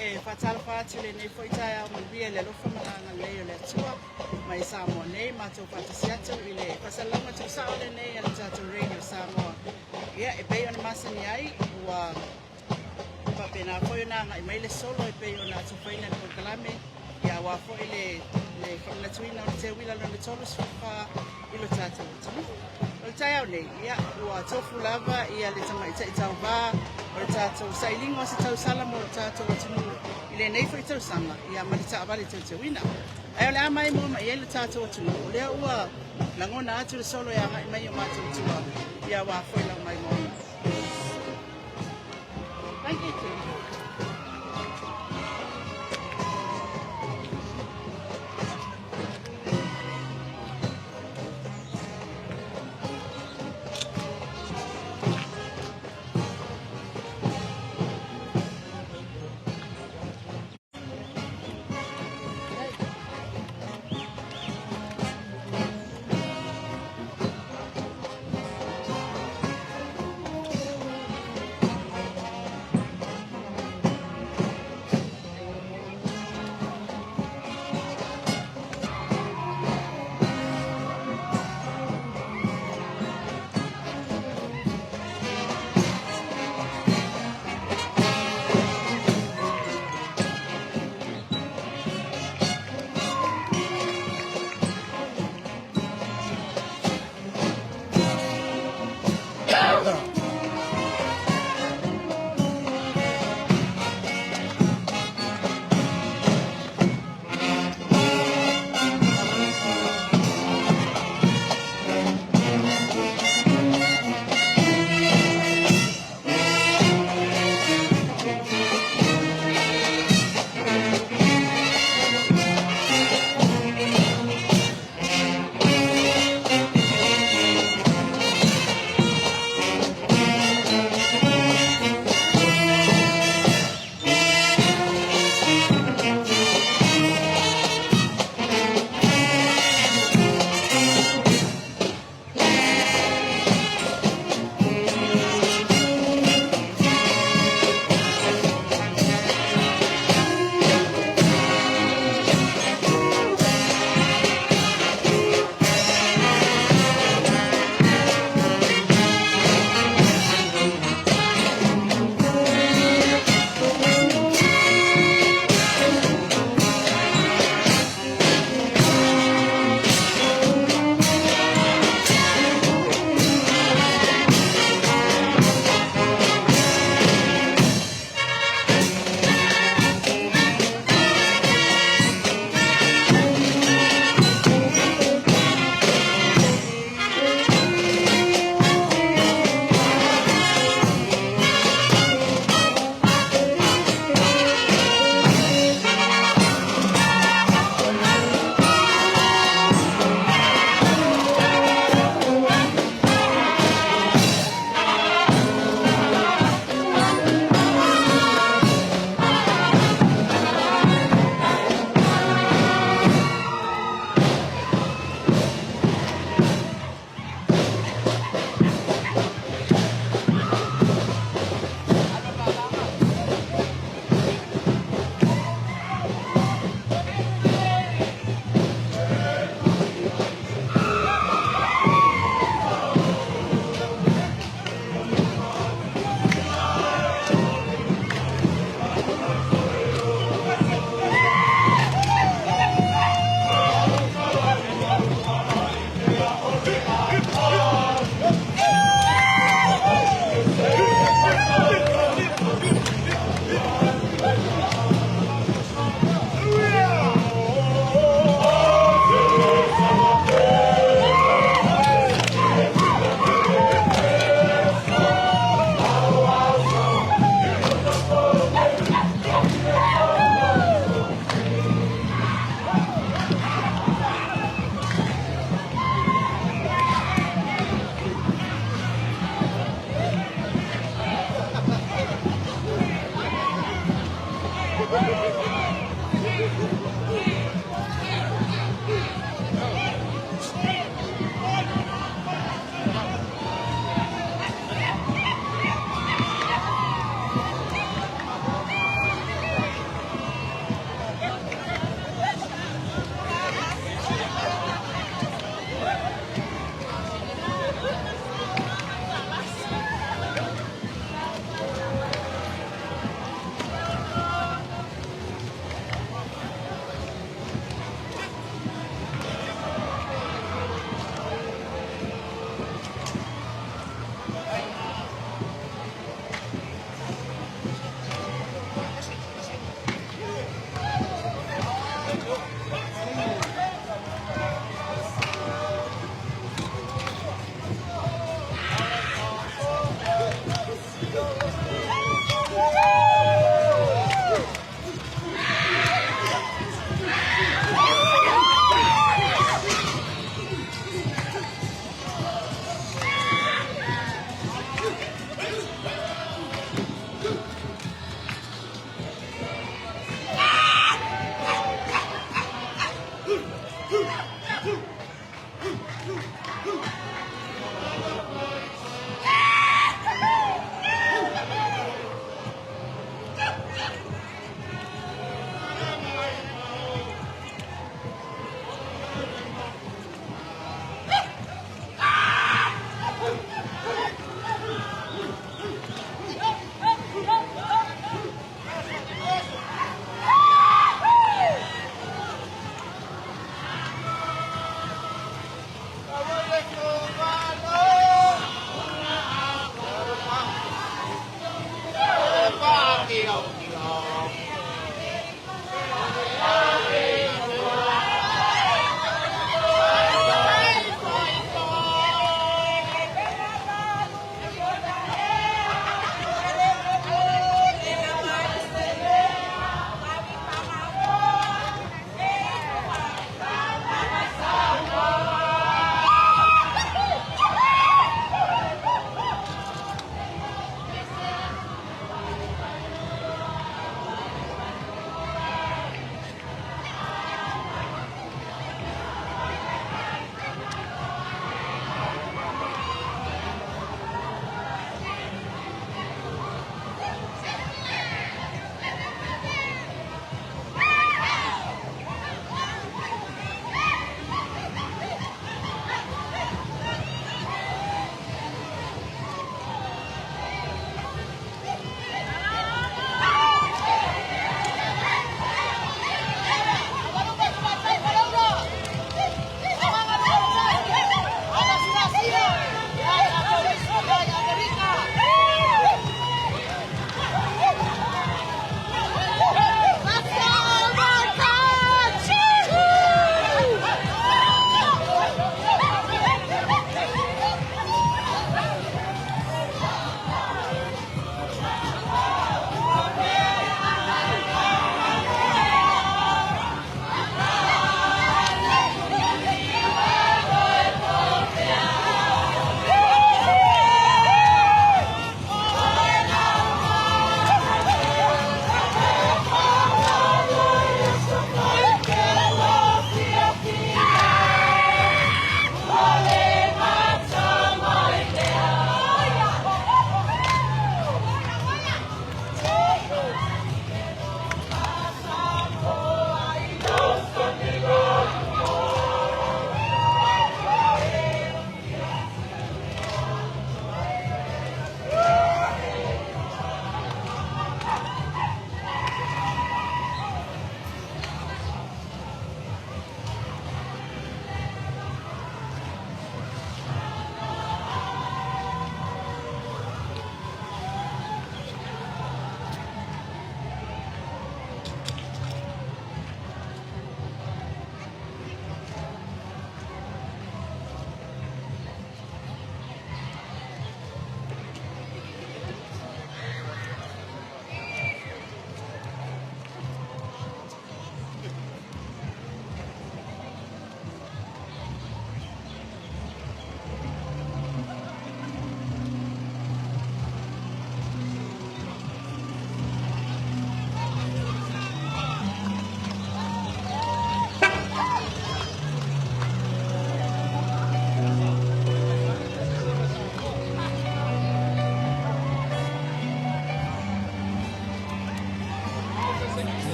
e whatala whaatile nei whoitai au mawia le lofa malanga leo le atua mai Samoa nei mātou whatasiatu i le pasalama tu saole nei ala tātou radio Samoa. Ia e pei ona masani ai ua pena foi na ngai mai le solo e pei ona tu faina ko kalame ia wa foi le famna tuina o te wila no tolo fa ilo tata o tai au nei ia wa tofu lava ia le tama ita ita va o tata o sailingo se tau sala mo tata o tunu ile nei foi tau sama ia malita avale te wina ai le mai mo mai le tata o tunu le ua langona atu le solo ia mai o matu tua ia wa foi la mai mo. Thank you.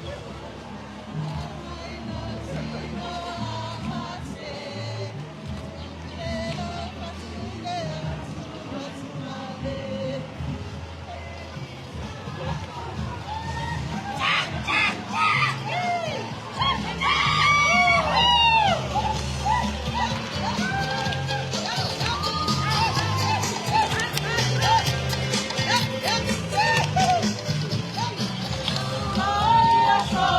Hãy subscribe cho kênh Ghiền Mì Gõ để không bỏ lỡ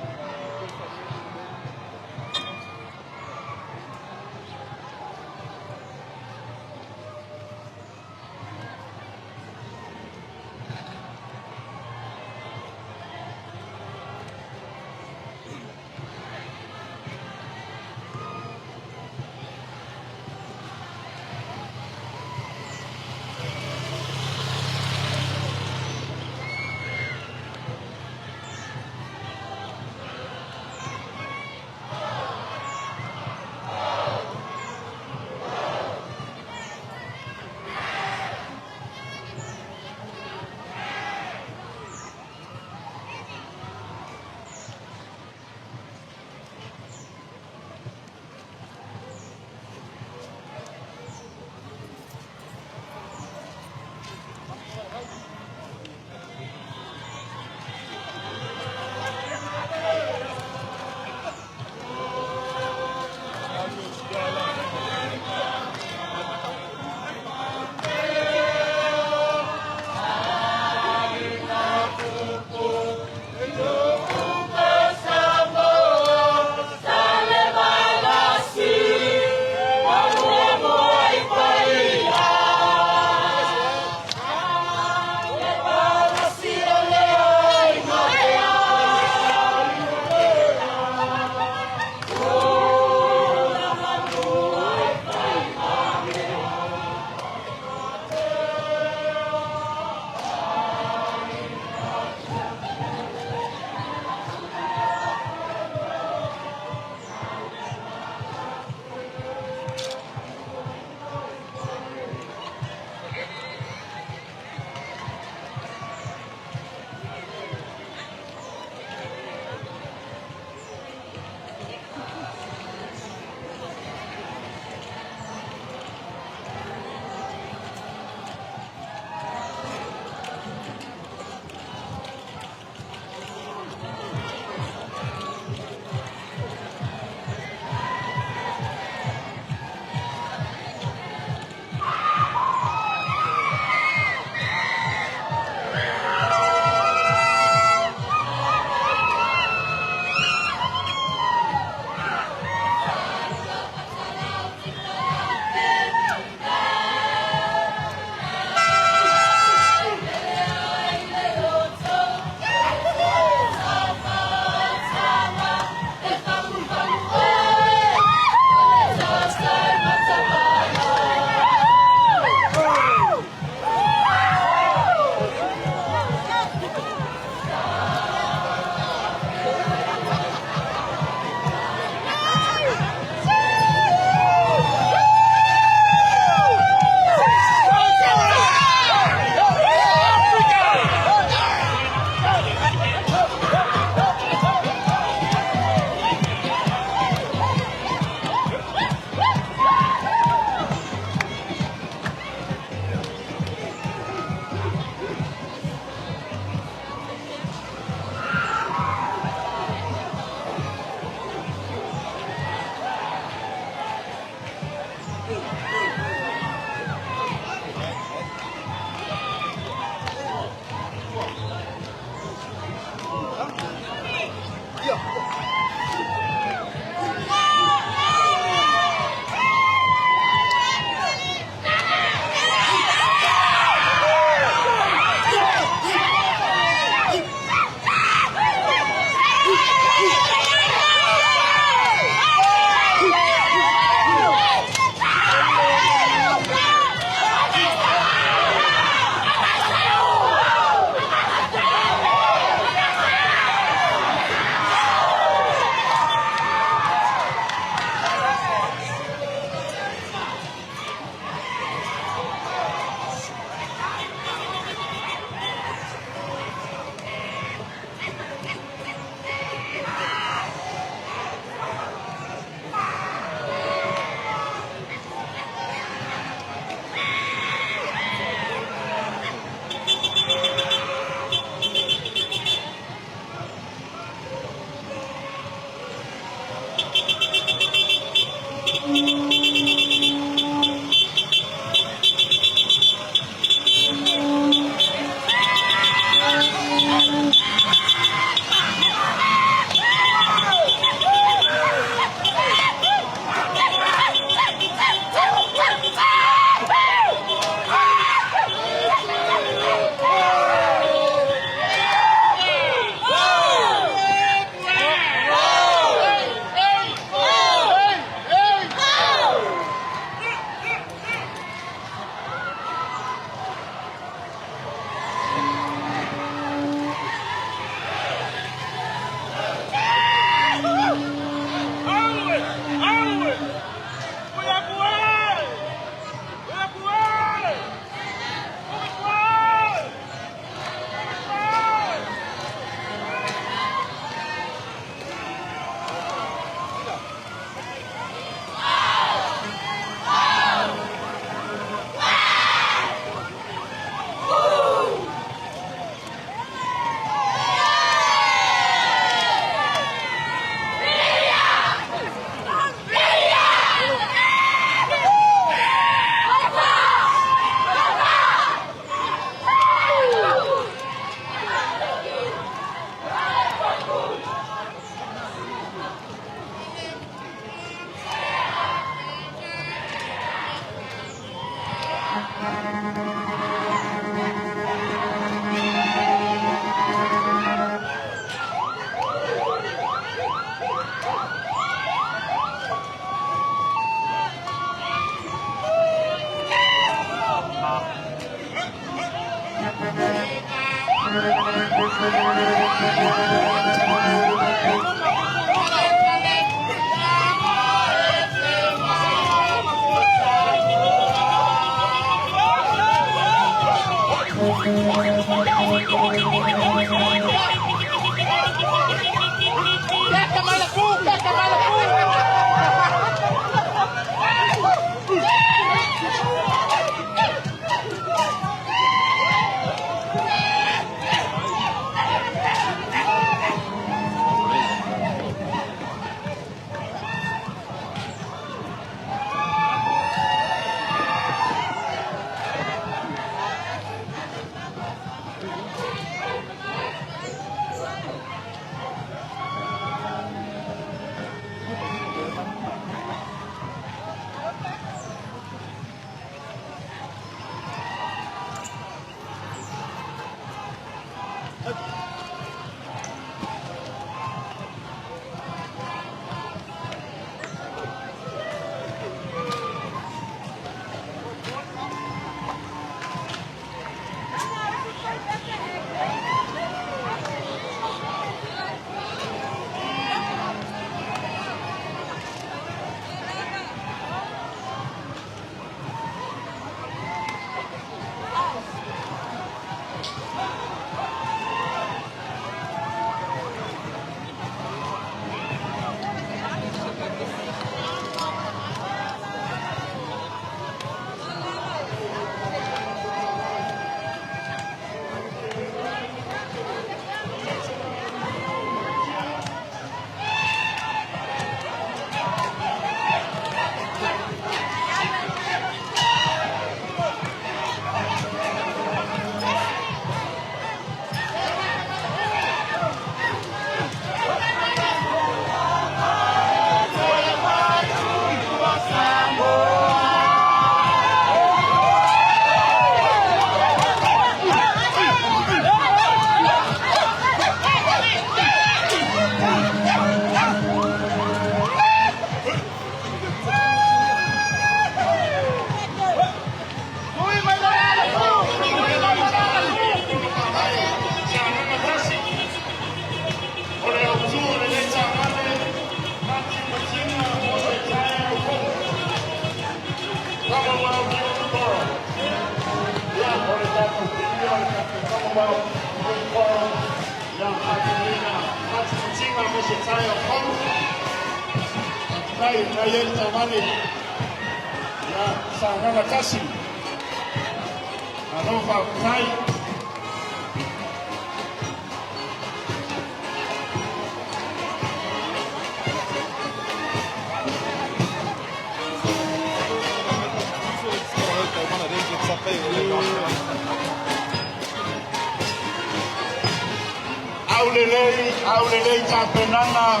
Aulelei tapenana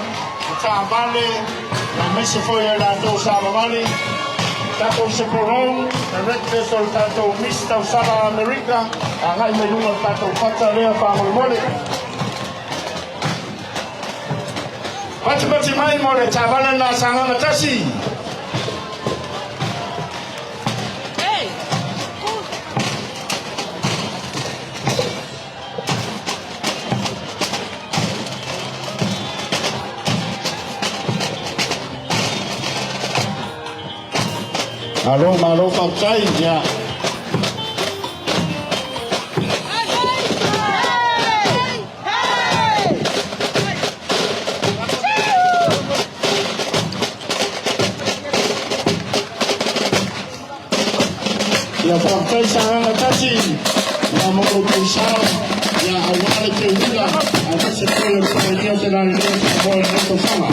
tabale na mese foi la do sabamani tato se porong director sol tato mista sala America angai me lunga tato pata lea pa mole Pati mai mole tabale na sanga matasi Halo, malo pakai ya. Ya pakai sangat kasih. Ya mau pisau. Ya awal kedua. Ada sepuluh orang sedang boleh itu sama.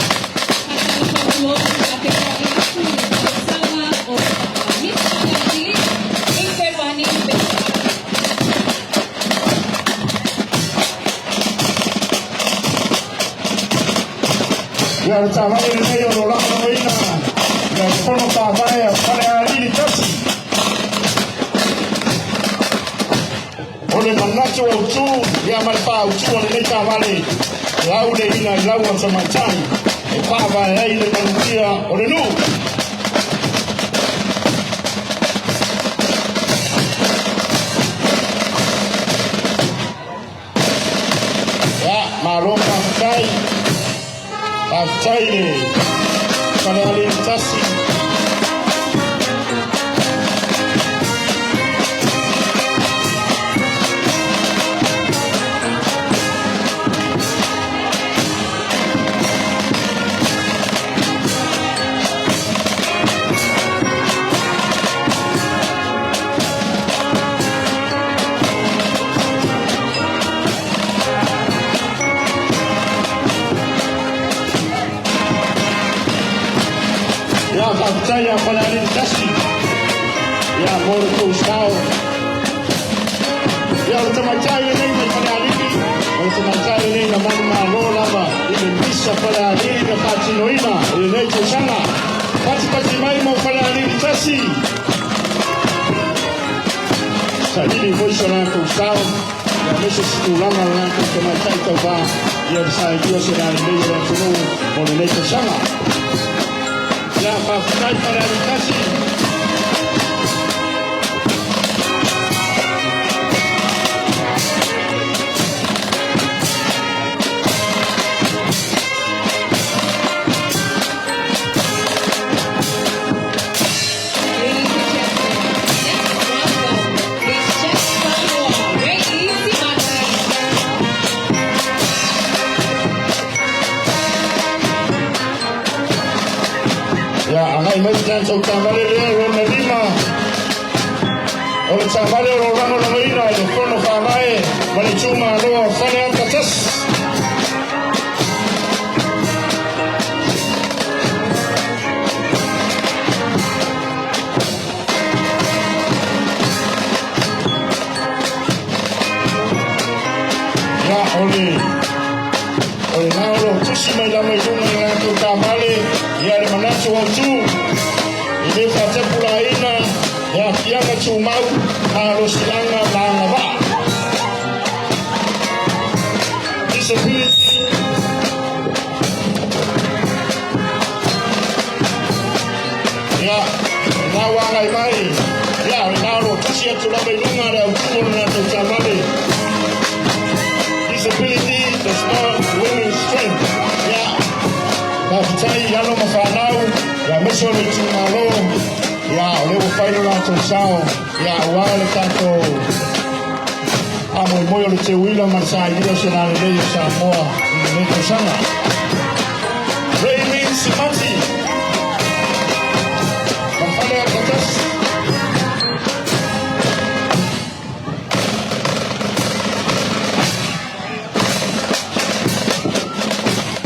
Ya estaba en medio de la marina, ya solo estaba para ir casi. le manatu au tu ya malpa au tu le neta vale lau le ina lau am samatai e pava ai le manukia o le nu ya maroma tai le para le tasi saya penalin kasih ya morku stau ya macam ini penalin ini macam ini nama malo lama ini bisa penalin dekat Cinoina ini cuma pasti mai mau penalin kasih saya ini bosan aku stau ya mesti sekolah malam aku macam itu bah ya saya juga sedang belajar yang semua boleh cuma ya pakai paralisasi Imaginan Sultanale Rona Lima Oleh Sabale Rorano Lamarina El Fono Famae Manichuma Loa Fane Antatas Ya Oleh Nauro Tushima Lama Yuma Yanto Tamale Ya de Manacho Wautu Ini fase pulaina ya kianga cumau harus silanga langa disability ya nawangai mai ya nalo tusia tulabe lunga da utumo na tutamale disability does not women's strength ya kafitai yalo mafanau ya mesho ni tumalo ya lewo failo la tosao ya wale tako amo moyo le te wila masai dio sena le Samoa ni tosanga Raymond Simati mafale ya katas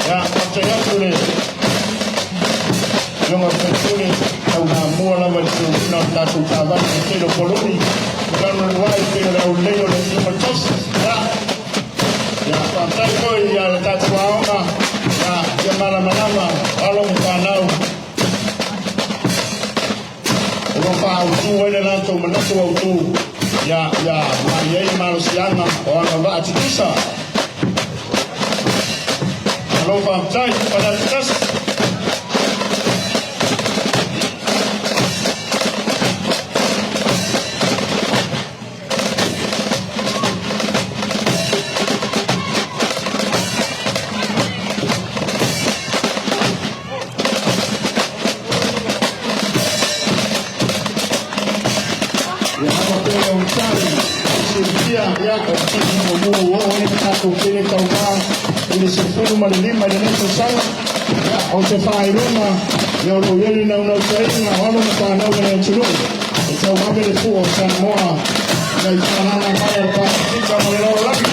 ya mtaya kule Yung pagkakuli au naamua na walisuna tatu tabani kilo koloni kama wai kilo la uleo la sima tosi ya patai koi ya tatu waona ya mala malama alo mpanao urofa utu wele lanto manato utu ya mayai malusiana wana ba atikisa alo patai pada tikas ya kwa ni tatu kile kauma ile sifuru malima ya neno sana ya otefa iruma ya royeli na unasaini na wale mfano wa nchini itawa mbele kwa Samoa na ifanana haya kwa katika maeneo laki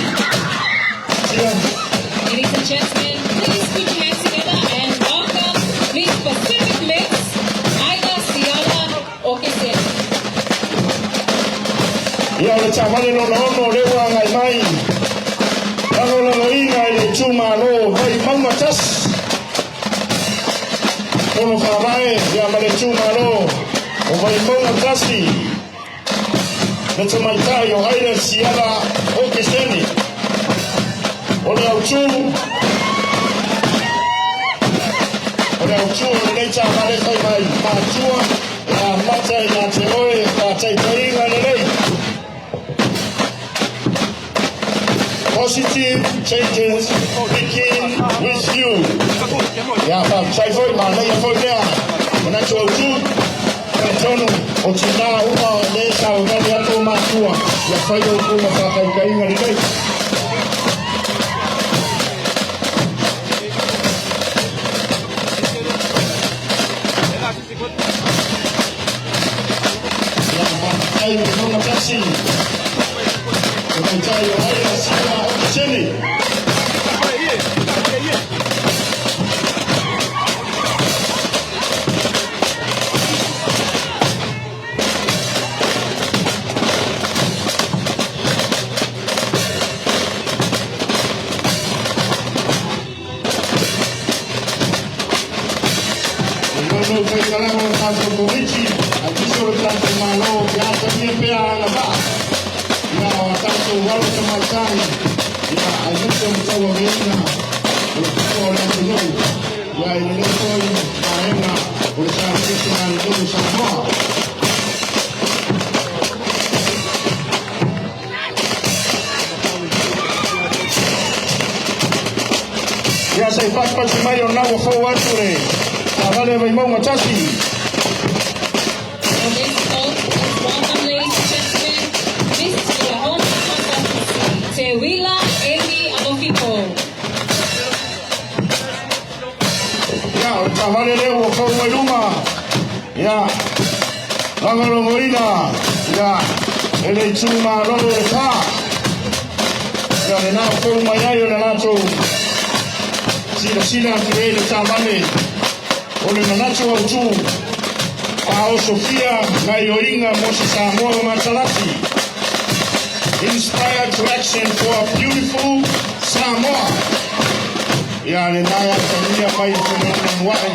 Ladies and gentlemen, please put your hands together and welcome Miss Pacific Mix Aida Siala Okese. Ya le chamale no lewa ngai mai. Ano la noina ile chuma lo vai mama tas. Ono fabai ya male chuma lo o vai mama tasi. na Tamaitayo aile siala okeseni. Ole auchu lecha vale kai mai matua la mata ya teoe ka taitainga lelei. Positive changes begin with you. Ya pa chai foi ma le foi dia. Na auchu tono o tina uma lecha o ya to matua. Ya foi o kuma ka taitainga lelei. Ay, no casi. Tamaitayo aile siala okeseni. No fue calamo tanto comici, aquí solo tanto malo, ya también pea la va. Ya tanto igual que Marcán, ya hay mucho bien, por la tuyo, ya el otro maena, por esa fiesta de todo Samoa. Ya se pasa el Mario Nago forward today. Vale, Raymond Machasi. On this spot, let's welcome, ladies and gentlemen, Miss Yahona Kakatusi, Tewila Emi Adofiko. Ya, chavales leo kwa Weluma. Ya. Langalo Moina. Ya. Ele chuma roho ka. Ya na kwa mayayo na nacho. Sila kirele chavale. Ole manacho wa utu ao Sofia na Yoinga Mosi Samoa Matalasi. Inspired to action for a beautiful Samoa. Ya le naya Tanzania mai kumena mwai.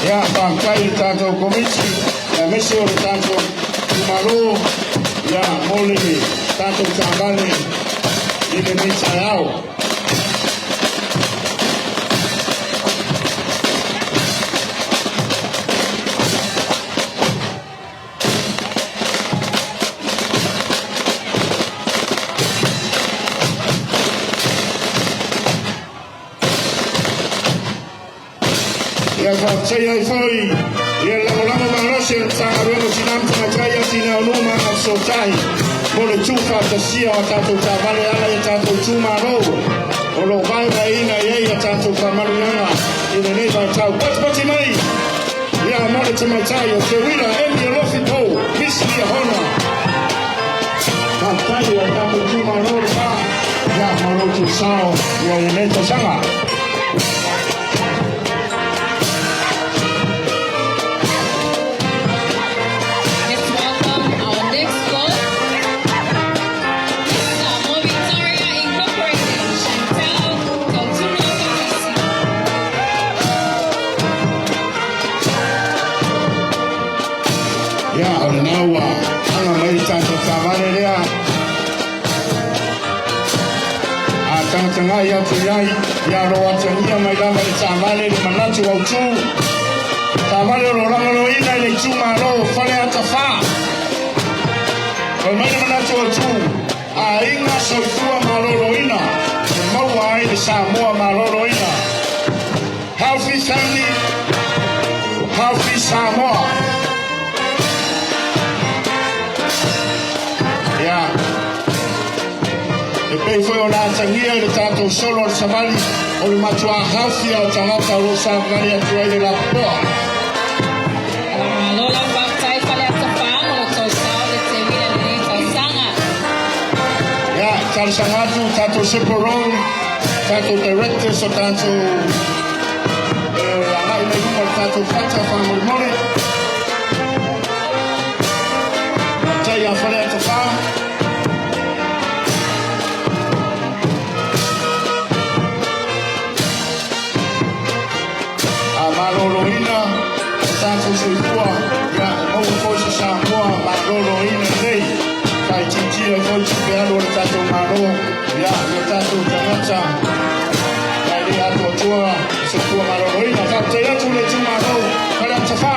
Ya bangkai tato komisi ya mesi ore tato Tumaro ya mole tato chambale ile mecha yao. Ya saya foi ya lamo maroshe tsareno sinamta majaya sina uluma sotai mole chufa tasia watatu tabale ala ya tatu chuma ro olo vai ina yeye tatu kamali yana ile neva tau pati mai ya mole Tamaitayo Tewila Emi Adofiko Miss Yahona Tamaitayo ya tatu chuma ro ya molo tusao ya ineto sanga. Ya olinawa ana mai tanto kavale lea atanga ya tuyai ya roatania mai lama de tamale de manacho wa uchu tamale ro lango ina ile chuma ro fale atafa kwa mai manacho wa uchu ainga soifua malolo ina maua ile Samoa malolo ina healthy family healthy Samoa. Ya. E pei foi ona tangia le tato solo al samali o le matua hafia o tangata o samali atu ai la poa. Lola Baktai fale atafang o tosao le Tewila le tosanga. Ya, tal sangatu tato seporon tato director so tato anai le mo tato fata famul mole. Ya fale atafang tato maro, ya, le tato tamata. Dari ato tua, setua maro roina, tato ya tu le tu maro, kalian cefa.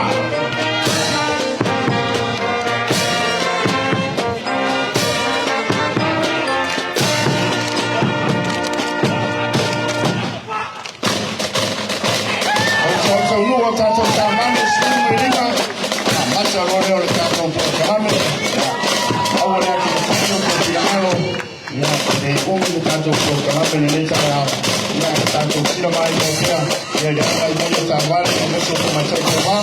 Tato nuo tato tamane, semu lima. Masa role o tato tamane. Ahora que no puedo llamarlo, ya de un tanto por que me viene a ya tanto si lo más ya hay mucho trabajo en eso como se llama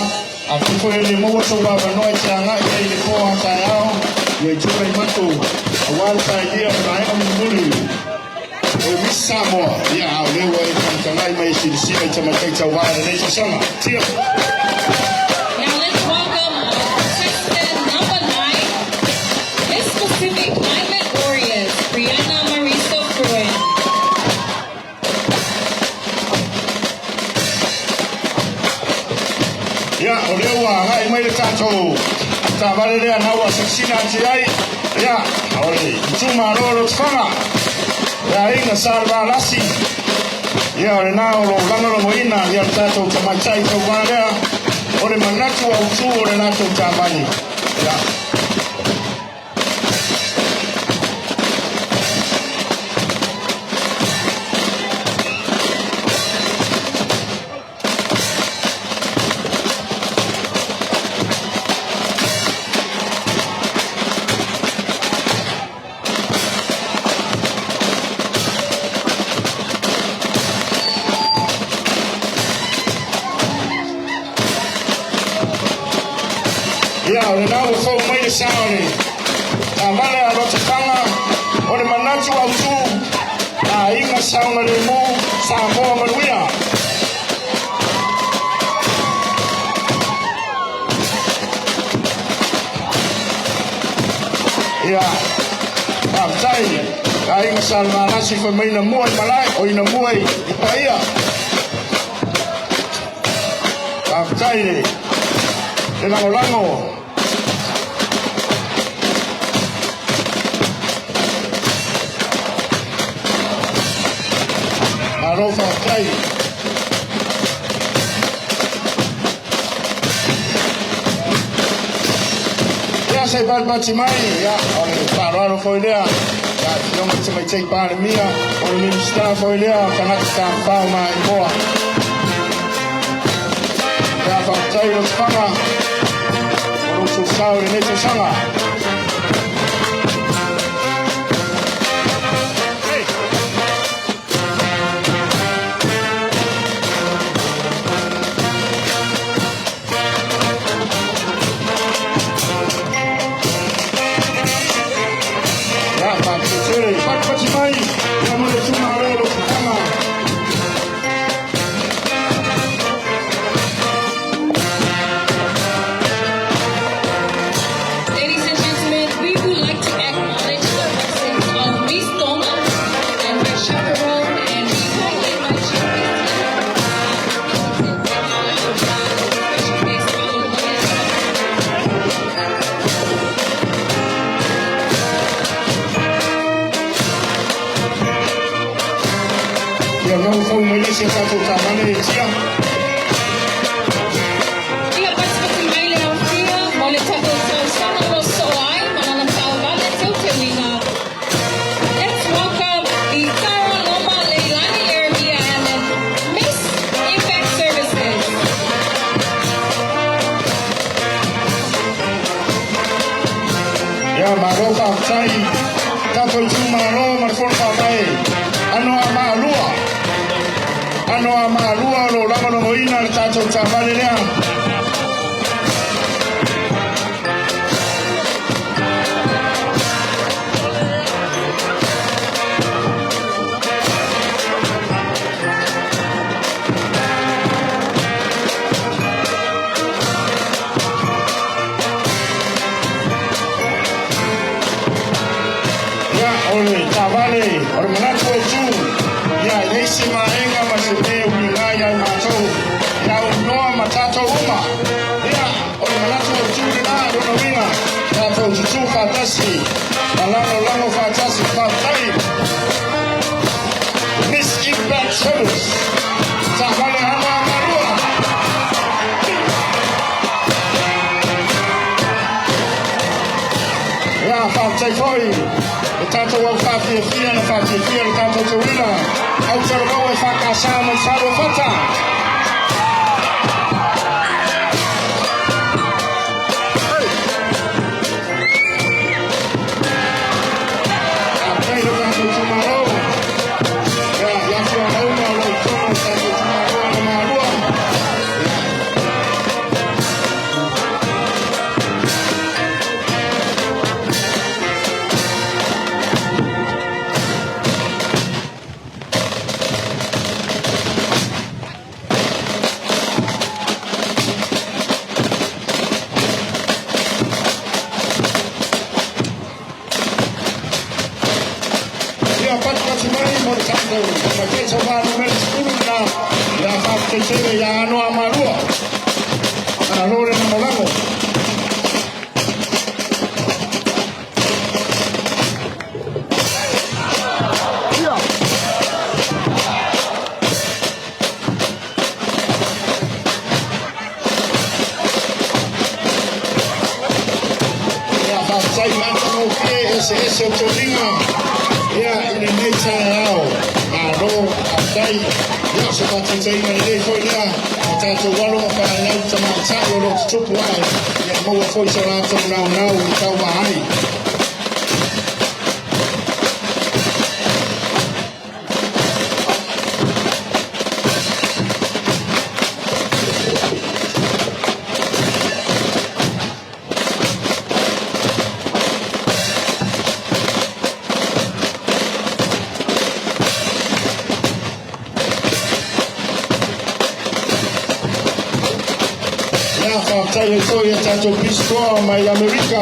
a ti fue el mucho va no es nada y le puedo hacer y yo me mato aguanta día para un muli o misamo ya le voy a cantar mai si si me chama que chawa de esa sama tío. Now let's welcome contestant number 9, Miss Pacific Climate Warriors, Brianna Marisa Fruin. Ya, olewa hai mai tato. Ta vale le anawa sina tiai. Ya, ole, tuma rolo fanga. Ya inga salva lasi. Ya, ole na lo langa lo moina ya tato tama chai to vale. Ole manatu wa utu ole nato tamani. Ya. Ya, ole na lo fo mai sauni. Ta vale a lo tanga. Ole manatu wa utu. Inga sauna le mo sa mo maluia. Ya. Sai, inga salva nasi foi mai na moi malai, o ina moi i paia. Sai. De la Lango. Marofa Kai. Ya sai bati mai ya, ole pararo foi dia. Ya, não me chama take para mia, ole me está foi dia, kana ka pau mai boa. Ya fa tai os fanga. Olu sao ni tu sanga. Ladies and gentlemen, we would like to acknowledge the presence of Miss Toma and her chaperone, and we kindly invite you Ya no fue muy difícil para tu tamaño de tía. Let's welcome the Tara Loma Leilani Area and Miss Impact Services. Ya maroka sai tato chuma ro marforka mai ano amalua lo lama lo moina tato chamale lea. Ole tabale or manato tu ya nesi maenga masute ulingaya mato ya unoa matato uma ya ole manato tu na dono winga ya to tu fatasi alano lano fatasi fia na fia le tanto tuina. Au tarau e whakasama saro whata. Ya no amarua. Alore na molango. Sai mantano que ese tolinga ya le mecha ao aro atai ya se pati sai na le foi ya tato walo para la tama tsalo lo tupu ai ya mo foi sala to now tau mai Tayo ko ya tato Cristo mai Amerika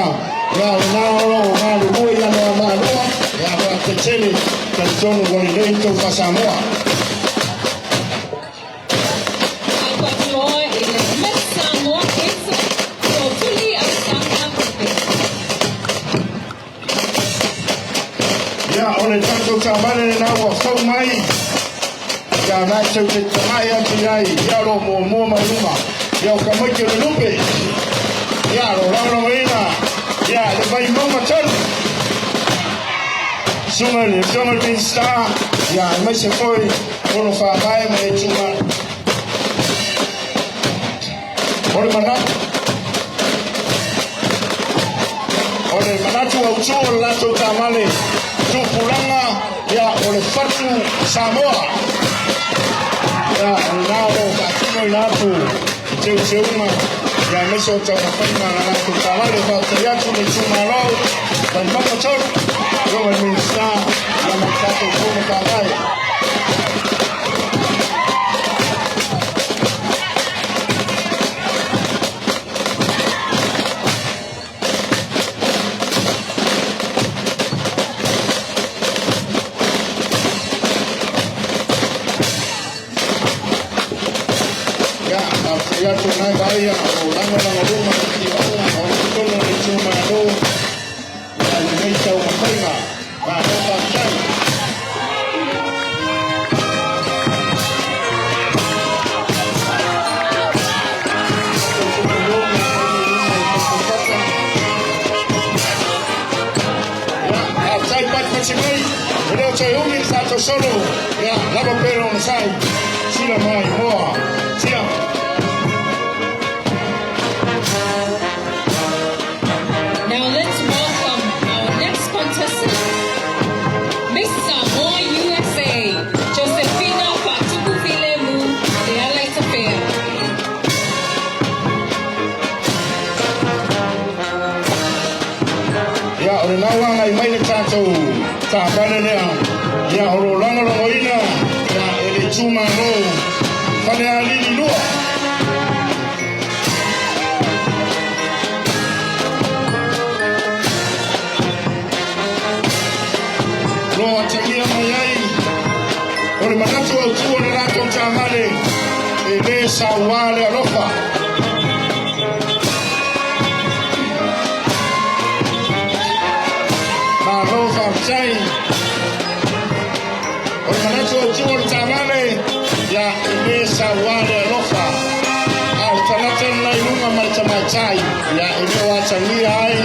ya nao ngalo mo ya no malua ya ba tetele kantono wa lento fa Samoa ya ole tanto tambale na wa fau mai ya na te mai ati ya ro mo maluma ya ukamoke lupe ya lo ina ya le bai mama tan suma bin sta ya mai se foi ono fa mai mai chuma ore mana tu ucho la to tamale tu pulanga ya ole fatu Samoa ya nao katino inapu Seuma ya meso tawafanya na kutawale kwa tayari tumechuma dan mama choro roho minsta ya makato kwa kadai ya tunai bahaya ulango na ngoma kiwaona mkono ni chuma ndo alimeita umaina baada ya chai ya chai pat machimai ndio chai umi sato solo ya labo pero msai sila mai moa sia Now let's welcome our next contestant, Miss Samoa USA, Josefina Fatukufilemu, the Allied Affair. Ya unawa ngai mai tato ta bale ya rolanga lo ina ya ele chuma no fane alini no atamia mayai ole manatu wa utuo na rato tamale elesa wale alofa na alofa chai ole manatu wa utuo na tamale ya elesa wale alofa au tanate na ilunga maritama chai ya ilio wachangia hai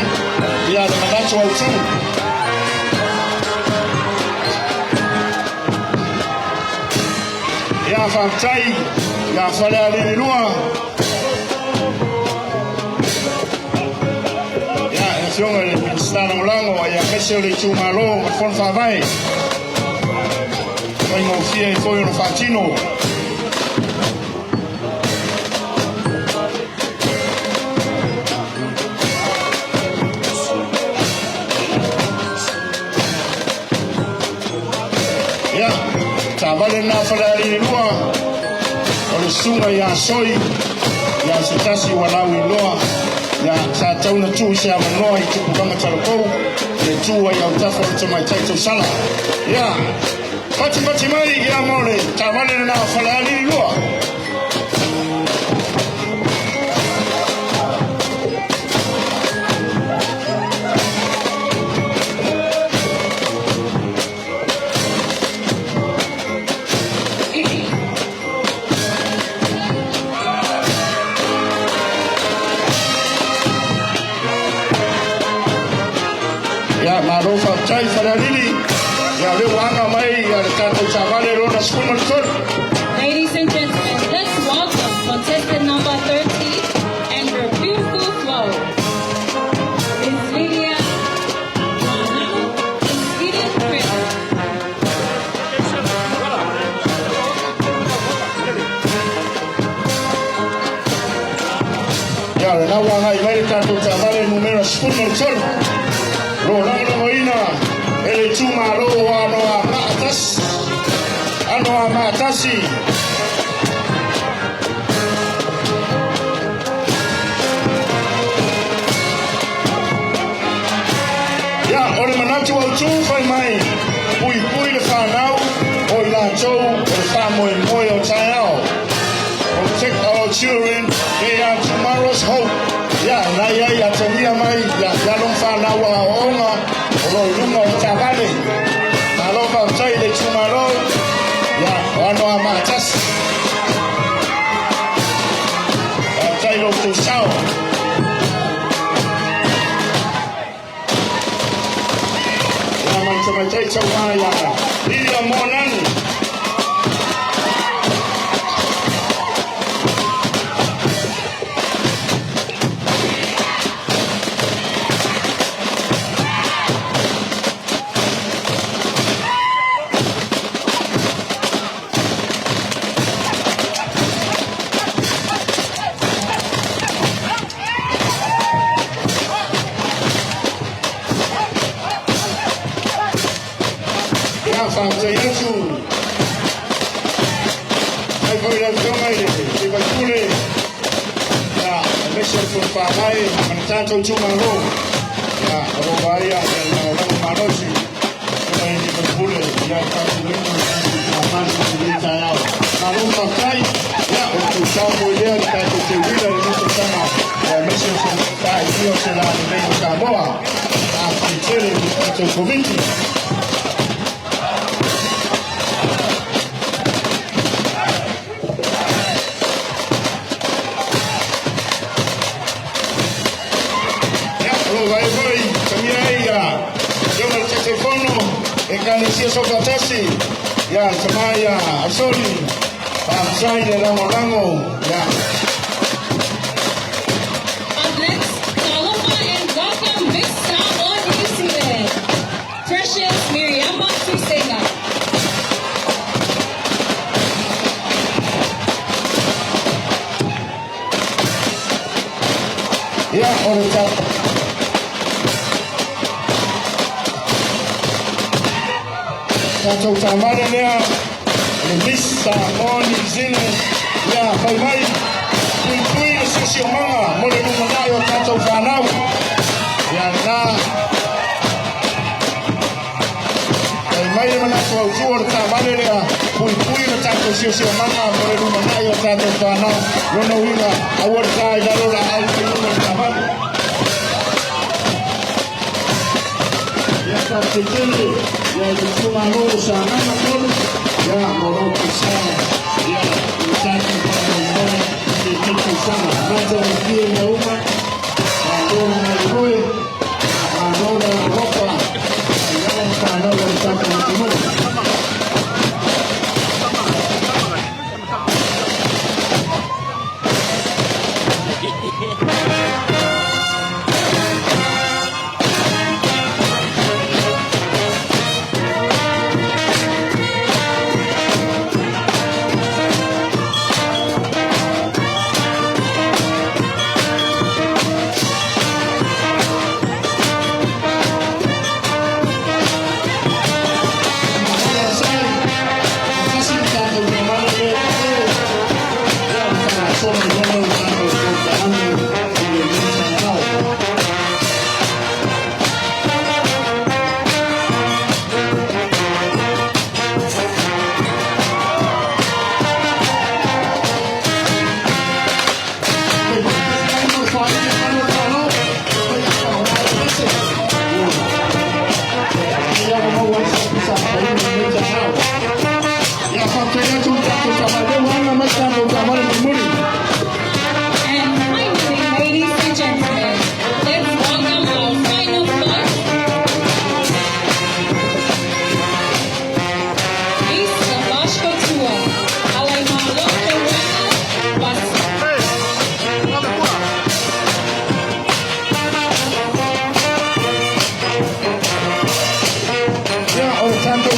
ya manatu wa utuo whakawhaktai, ia whare ariri lua. Ia, e whionga le Ministana Mulango, ia mese o le tūmaro, ma whon whawai. Wai ngō fia e whoi ono whātino. Ia, tā wale nā whare ariri lua, o le sunga ia soi, ia se tasi walau I loa, ia sa tauna tū se ama noa I tupu kama tarakou, le tūa I au tawha o te mai taito sala. Ia, pati mai ia mole, tā wale nā whare ariri lua. Ya marofa chai faralili ya le wanga mai ya tanto chavale rona school kor. Ladies and gentlemen, let's welcome contestant number 30 and her beautiful flow. Miss Lydia Manalo and Sweden Prince. Ya le na wanga I mai tanto chavale numero school kor. Rolando Moina, ele tumaro ano amatasi. Ya, ore manatu au tu fai mai, pui le whanau, o I la tau, o le whamoe o taiao. Protect our children, they are tomorrow's hope. Ya, nai ai atania mai, ya long whanau a onga, o roi lunga o tawale. Alofa o tai le tumaro, ya, o ano a matas. O tai lo tu sao. Ya, mai tai tau mai ya, Lilia Monani. Fanta Yesu. Ai foi la zona de Bakule. Ya, mese por pagai, mantanto chumaro. Ya, robaia na marosi. Como de Bakule, ya está subindo a mano de Tayao. Na rumba kai, ya, o chamo ele está com o vida no sistema. Ya mese por pagai, io se la de Samoa. A piacere di convinti. Vai, caminha eu não te telefono, e canicia sopra tesi, ya, samaya, asoli, sai de Rango, ya. Up next, Talofa and welcome Miss Samoa, New Zealand. Precious Miriam Tuisega. Ya, on top. Tato tamara lea, le misa o New Zealand, ya, fai mai, pui le sisi o manga, mole numanai o tato whanau, ya, na, fai mai le manako au tua le tamara lea, pui le tato sisi o manga, mole numanai o tato whanau, lona winga, awar kai darora au te luna le tamara. Ya, tato tele, ya, cuma lo sana makul ya mau pisah ya misalnya kalau mau itu sama macam dia rumah ada gue ada ropa yang ada dari sana timur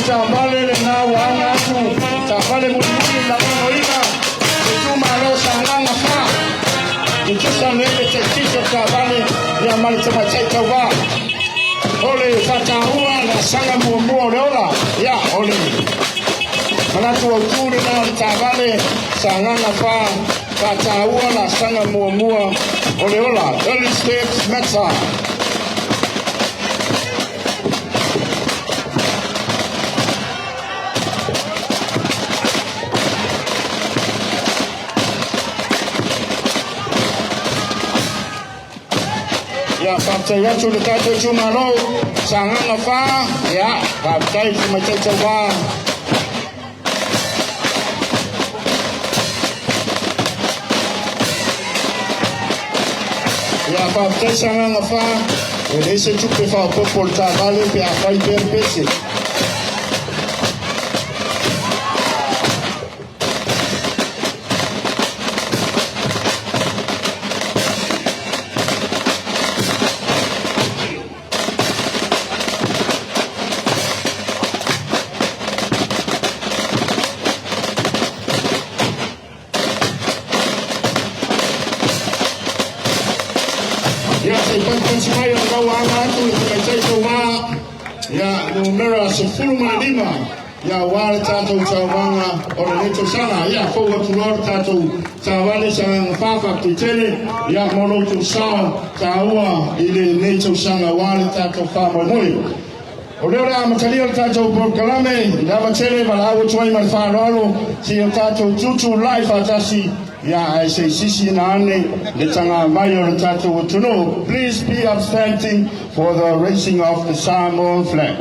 Chavale le na wanga tu Chavale muli la moina Tu malo sanganga fa Itu sanele te tito Chavale Ya mali te macheka wa Ole fatahua na sanga muamua oleola Ya ole Malatu wauturi na Chavale Sanganga fa Fatahua na sanga muamua oleola Early States Metsa Ya partai ya sudah kata cuma lo sangat apa ya partai cuma coba ya partai sangat apa ini secukup apa polta balik ya apa IPRPC ya numero 15 ya wale tatu chawanga oreneto sana ya fogo tulor tatu chawale sang fafa kitele ya mono tu sawa tawa ile neto sana wale tatu famo moyo olera makalio tatu proklame ya machele malawo twai malfaro si tatu tutu life atasi ya sisi nane letanga mayo tatu tuno please be abstaining for the raising of the Samoan flag.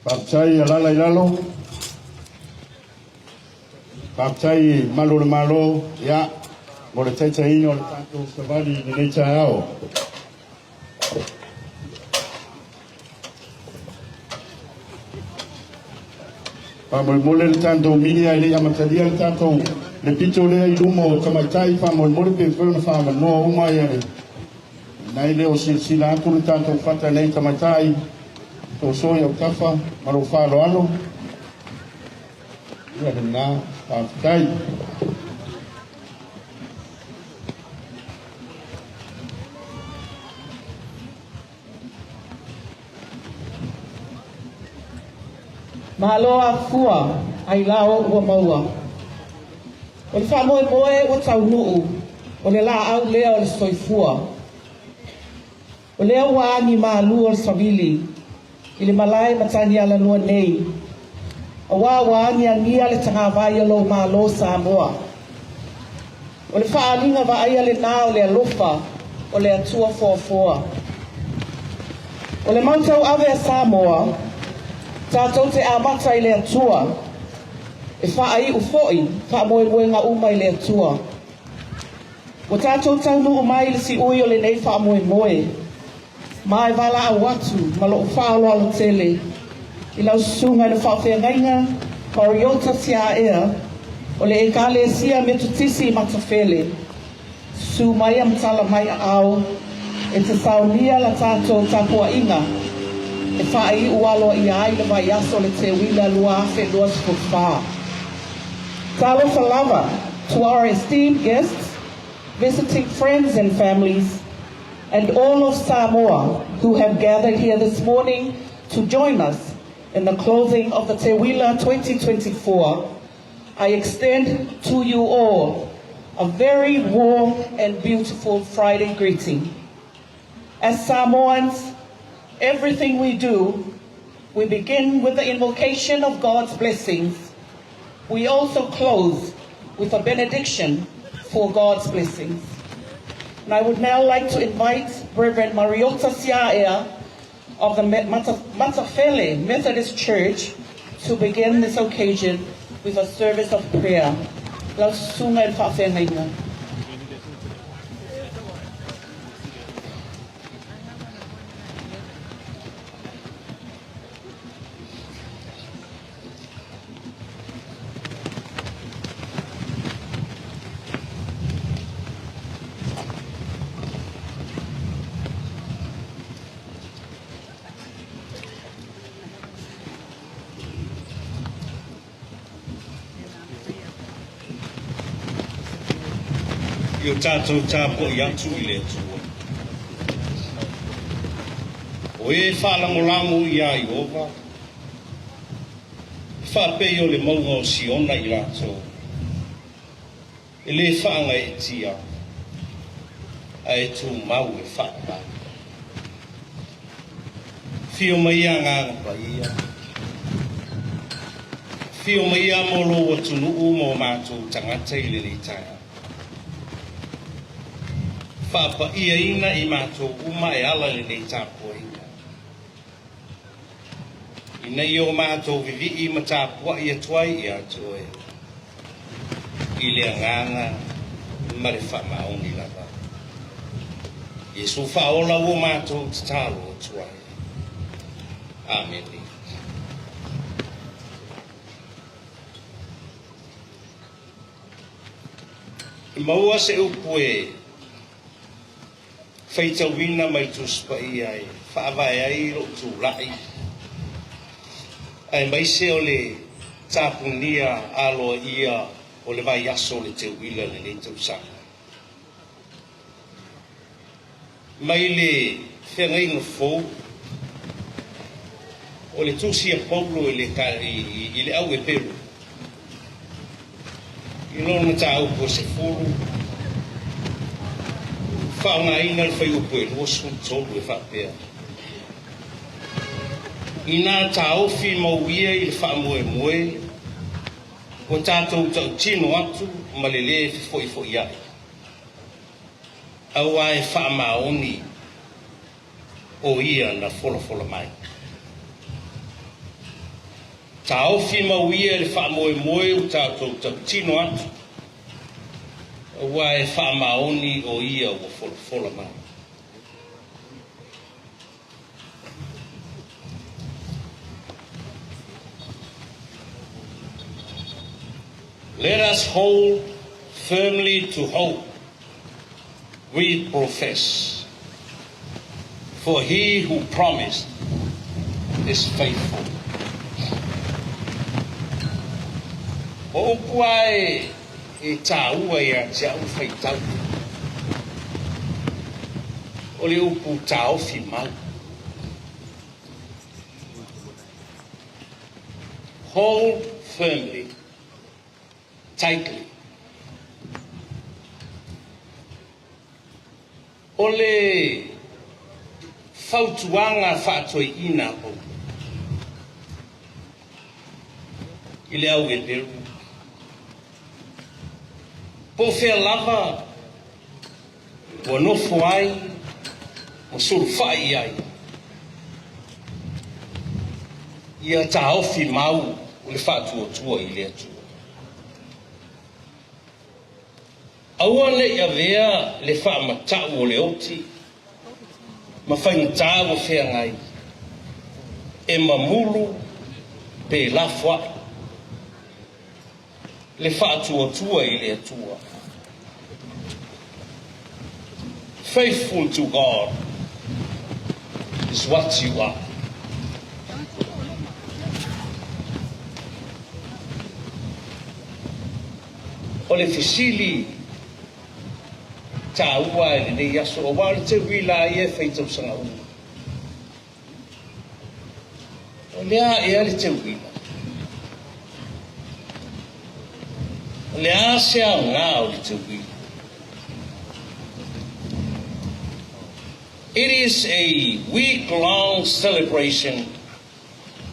Partai alala ilalo partai malo ya boleh cai ini oleh tanto kembali Indonesia yao pamol tanto media ini yang material tanto lebih le ilumo kamatai pamol pe fona fama no uma ya nai le silsila tu tanto fata nei kamatai to so ya kafa marufa lo ya na partai Mahalo a fua ai lao ua maua. O le wha moe o tau nuu, o le la au lea o le soifua. O lea ua ani maalu o le savili, i le malai matani ala lua nei. O wā ani angia le tangawai alo malo Samoa. O le wha aninga wa aia le nā o le alofa, o le atua foa. O le mautau ave a Samoa, tātou te amata i le atua, e wha ai ufoi, wha moe ngā uma i le atua. O tātou taunu umai le si ui o le nei wha moe, mai wala a watu, malo wha alo alo tele, i lau sunga na wha whea ngainga, koriota tia ea, o le e kale sia me tutisi i matawhele, su mai am tala mai a au, e te saunia la tātou tāpua inga, e whaai ualo i ai le vai aso le te wila lua afe lua sifutwha. Talofa lava to our esteemed guests, visiting friends and families, and all of Samoa who have gathered here this morning to join us in the closing of the Te Wila 2024, I extend to you all a very warm and beautiful Friday greeting. As Samoans, everything we do, we begin with the invocation of God's blessings. We also close with a benediction for God's blessings. And I would now like to invite Reverend Mariota Siaea of the Matafele Methodist Church to begin this occasion with a service of prayer. La sunga el whawhenga. Yo tātou tāpo I atu I le atua. O e whālangolango I a Iova. Whāpei o le maunga o Siona I rātou. E le whaanga e tia. A e tū mau e whāpā. Whio mai a ngānga pa ia. Whio mai a molo o tunu u mō mātou tangata I le ni taia. Papa ia ina I mātou uma e ala le nei tāpua inga. Ina I o mātou vivi I ma tāpua I atuai I atoe. I le anganga ma le whamaoni lava. Iesu whaola o mātou tatalo atuai. Amen. I maua se upu e Whaitawina mai tu spai ai, whaawai ai ro tu rai. Ai mai se o le tāpunia aloa ia o le vai aso le te wila le nei tau sanga. Mai le whengai no fōu, o le tūsia Paulo I le au e peru. I lona tā upo se furu, whaonga ina le whai upo e rosu tolu e whapea. I nā tā ofi mauia I le whaamoe moe, o tātou tau tino atu ma le le foi ai. Au ai whaamaoni o ia na fola mai. Tā ofi mauia le whaamoe moe o tātou tau tino atu, Wai whaamaoni o ia o fola mai. Let us hold firmly to hope we profess, for he who promised is faithful. O kuai e tā ua ia tia u whaitau. O le upu tā ofi mau. Hold firmly, tightly. O le whautuanga whaatoi ina po. I le au e peru. Po whea lava, o nofo ai, o suru whai ai. Ia tā ofi mau, o le whātua tua I le atua. Aua le ia vea le whaamatau o le oti, ma whaingatā o whea ngai. E mamulu, pe lafwa, le whātua tua I le atua. Faithful to God is what you are. o le fisili tāua e le nei aso o wā le te wila i e whaitau sanga uma. O lea e ale te wila. O lea se a ngā o le te wila. It is a week-long celebration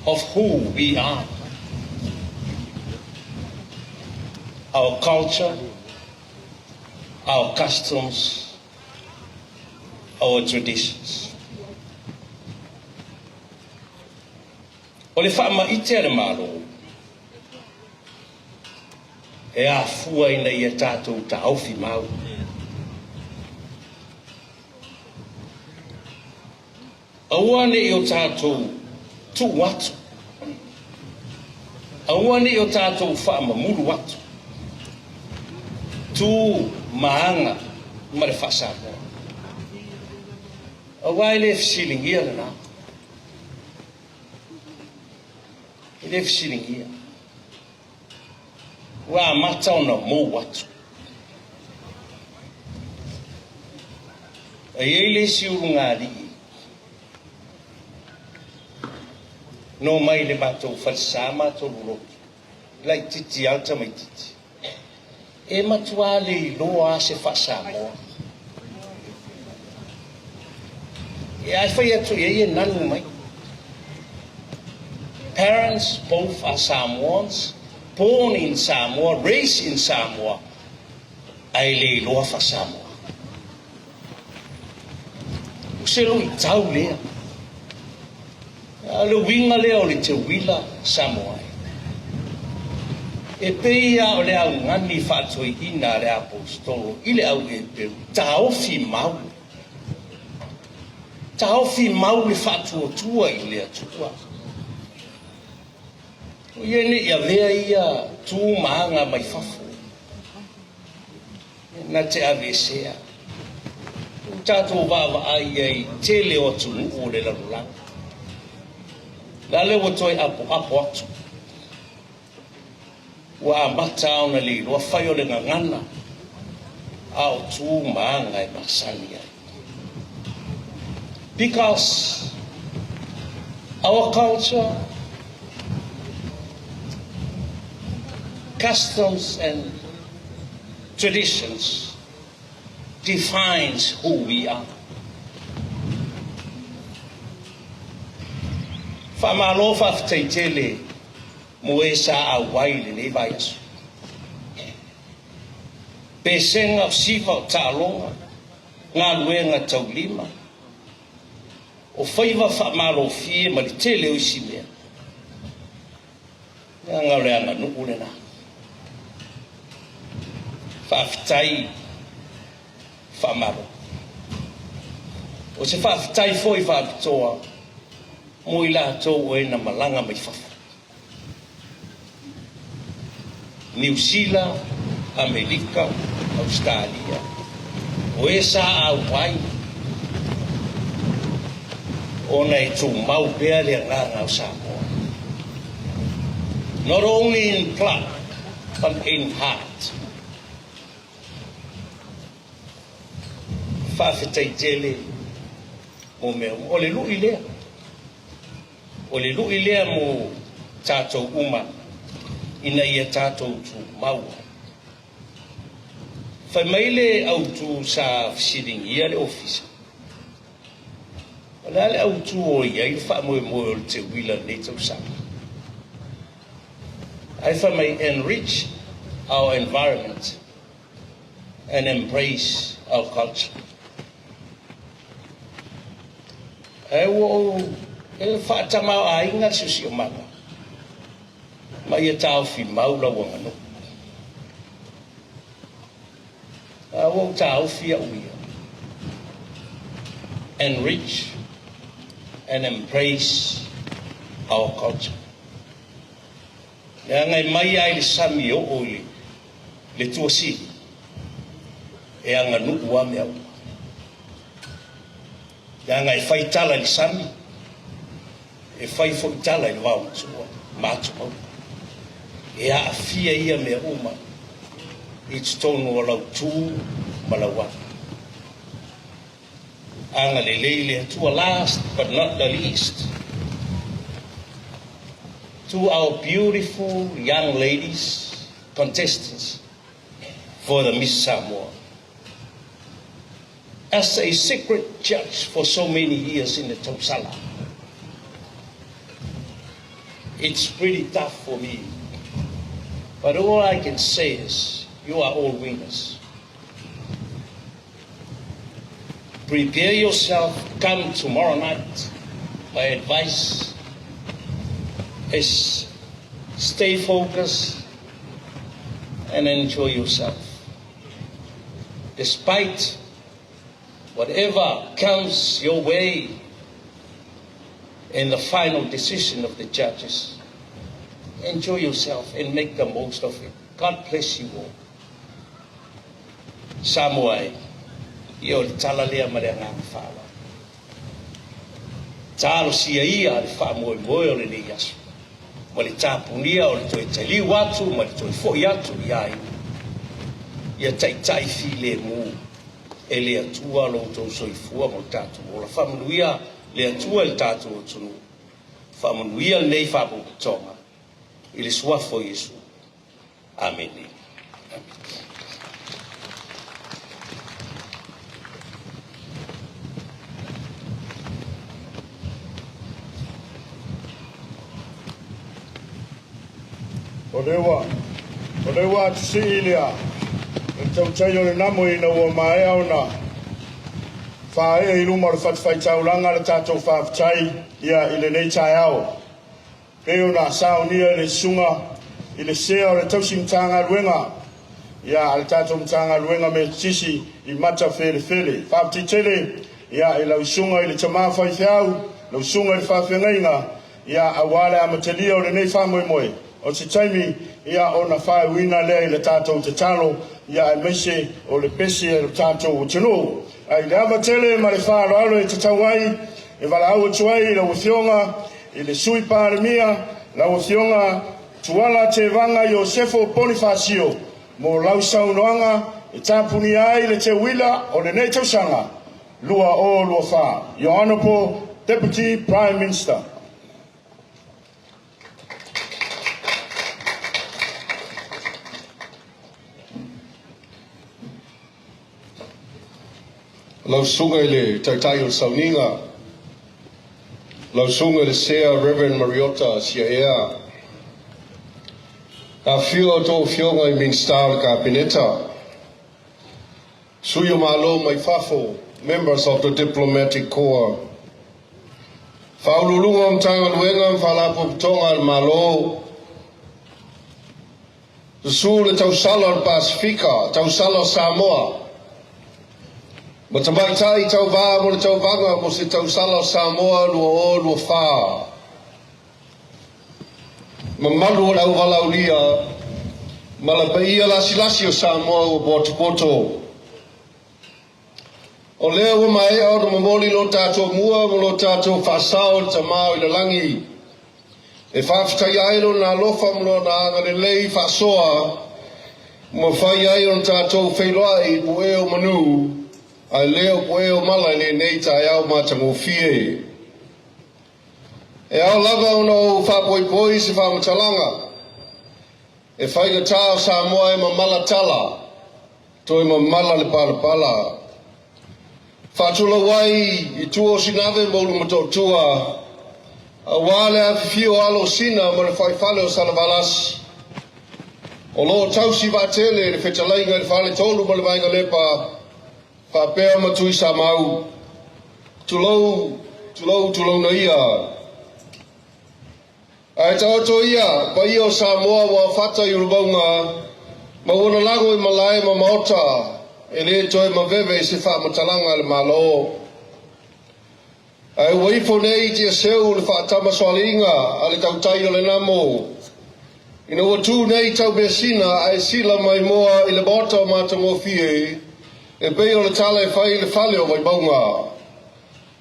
of who we are. Our culture, our customs, our traditions. O le whaamaite ale mālo, e a fua ina i a tātou ta auwhi mau. Awane i o tātou tu watu. Awane i o tātou whaamamuru watu. Tu maanga ma le whasako. Awai le fisilingia le nā. Le fisilingia. Wa matau na mō watu. E le siuru ngā li. No mai le mātou whalisa mātou roki. Lai titi alta mai titi. E matua le loa se whasa moa. E ai whai atu e nanu mai. Parents both are Samoans, born in Samoa, raised in Samoa. Ai le loa whasa moa. Uselo I tau lea. Le winga lea o le te wila Samoa. E peia o le au ngani whaatoi ina le apostolo, I le au e peu, taofi mau. Taofi mau le whaatua tua I le atua. O iene ia vea ia tū maanga mai whafu. Na te avesea. O tātou wawa ai ai te leo tunu o le larulanga. La leo toi apo atu. Wa amata ona li wa whai o le ngangana au tū maanga e masani ai. Because our culture, customs and traditions defines who we are. Whamalo whafteitele mo e sa awai le vai asu. Pesenga sifa o tālonga, ngā luenga tau lima, o whaiva whamalo fie ma li tele o isi mea. Ngā reanga nuku le nā. Whaafitai whamalo. O se whaafitai foi whaafitoa, mo I la tō e na malanga mai whafu. New Zealand, Amerika, Australia, o e sa Hawaii, o nei tū mau pēr e ngā Samoa. Not only in blood, but in heart. Whawhetei tele mo mea, o le lui lea. O le lui lea mo tātou uma, ina ia tātou tū maua. Whai maile au tū sa fisiringia le ofisa. Wala le au tū o ia I wha moe moe o te wila ne tau sama. I wha may enrich our environment and embrace our culture. E wo e wha tamau a inga susi o manga. Mai e tau fi maula wanga no. A wo tau fi a uia. Enrich and embrace our culture. Nea ngai mai ai le sami o oli, le tuasi, e anga nuku a mea ua. Nea ngai whai tala le sami, e whai fo tala I wau tua, mātu mau. E a fia ia mea uma, it's tonu o lau tū malawa. Anga le leile to a last but not the least, to our beautiful young ladies, contestants for the Miss Samoa. As a secret judge for so many years in the Tausala, it's pretty tough for me. But all I can say is, you are all winners. Prepare yourself, come tomorrow night. My advice is stay focused and enjoy yourself. Despite whatever comes your way in the final decision of the judges, enjoy yourself and make the most of it. God bless you all. Samoa, yo tala lea marenga fala. Talo sia ia le fa mo o le yasu. Mo le tapunia o le toi tali watu, mo le toi fo yatu iai. Ia tai fi le mu. Ele atua lo to soifua mo tatu. O la famanuia le atua le tatu o tunu. Famanuia nei fa po tonga. Ile suafo Yesu. Amen. Orewa tisilia. Tauchayo le namo ina ua mae au na. Whae i ruma le whatwhai tauranga le tātou whawchai ia i le nei tai au. Peo na saunia le sunga i le sea le tausi mtanga ruenga. Ia le tātou mtanga ruenga me tisi i mata fele. Whawtitele ia i lau sunga i le tamawhai whiau. Lau sunga i le whawhengainga. Ia awale amatelia o le nei whamoe. O te taimi ia o na whae wina lea i le tātou te talo, ia e meise o le pesi e le tātou o tino. Ai le ama tele ma le whaaro alo e te tauai, e wala au tuai i la uwhionga, i le sui pāremia, la uwhionga tuala te vanga Iosefo Bonifacio, mo lau saunoanga, e tāpuni ai le te wila o le nei tausanga, lua o lua wha. Your Honourable Deputy Prime Minister. Lau sunga le taitai o sauninga. Lau sunga le sea Reverend Mariota sia ea. A fio to fionga I Minster Kabineta. Suyo malo mai fafo, members of the diplomatic corps. Faululunga mtanga luenga mfalapo tonga malo. Su le tausala Pasifika, tausala Samoa. Ma tamai tai tau vā mo le tau vanga mo se tau sala Samoa lua o lua whā. Ma malu o lau walau lia, ma la paia lasi o Samoa o Botopoto. O lea ua mai au na mamoli lo tātou mua mo lo tātou whasao le tamau I le langi. E whawhitai ailo na lofa mo lo na anga le lei whasoa, mo whai ailo na tātou whailoa I bue o manu. Ai leo poe o mala le nei tai au matango fie. E au lava una o whapoi se whamatalanga. E whaiga tāo Samoa e mamala tala. Toi mamala le pala. Whatula wai I tuo sinave molu matotua. A wale a fio alo sina mo le whaifale o Salavalasi. O lo tausi vatele le whetalainga le whale tolu mo le vainga lepa. Whapea matui sa mau. Tulou na ia. Ai tauto ia, pa ia o Samoa wa whata I urubaunga, ma wana lago I malai ma maota, e le toi ma veve se wha matalanga le malo. Ai waifo nei tia seu le whaatama soalinga, ale tautai o le namo. Ina watu nei tau besina, ai sila mai moa I le bota o matango fie, e pei o le tala e whai le whale o waibaunga.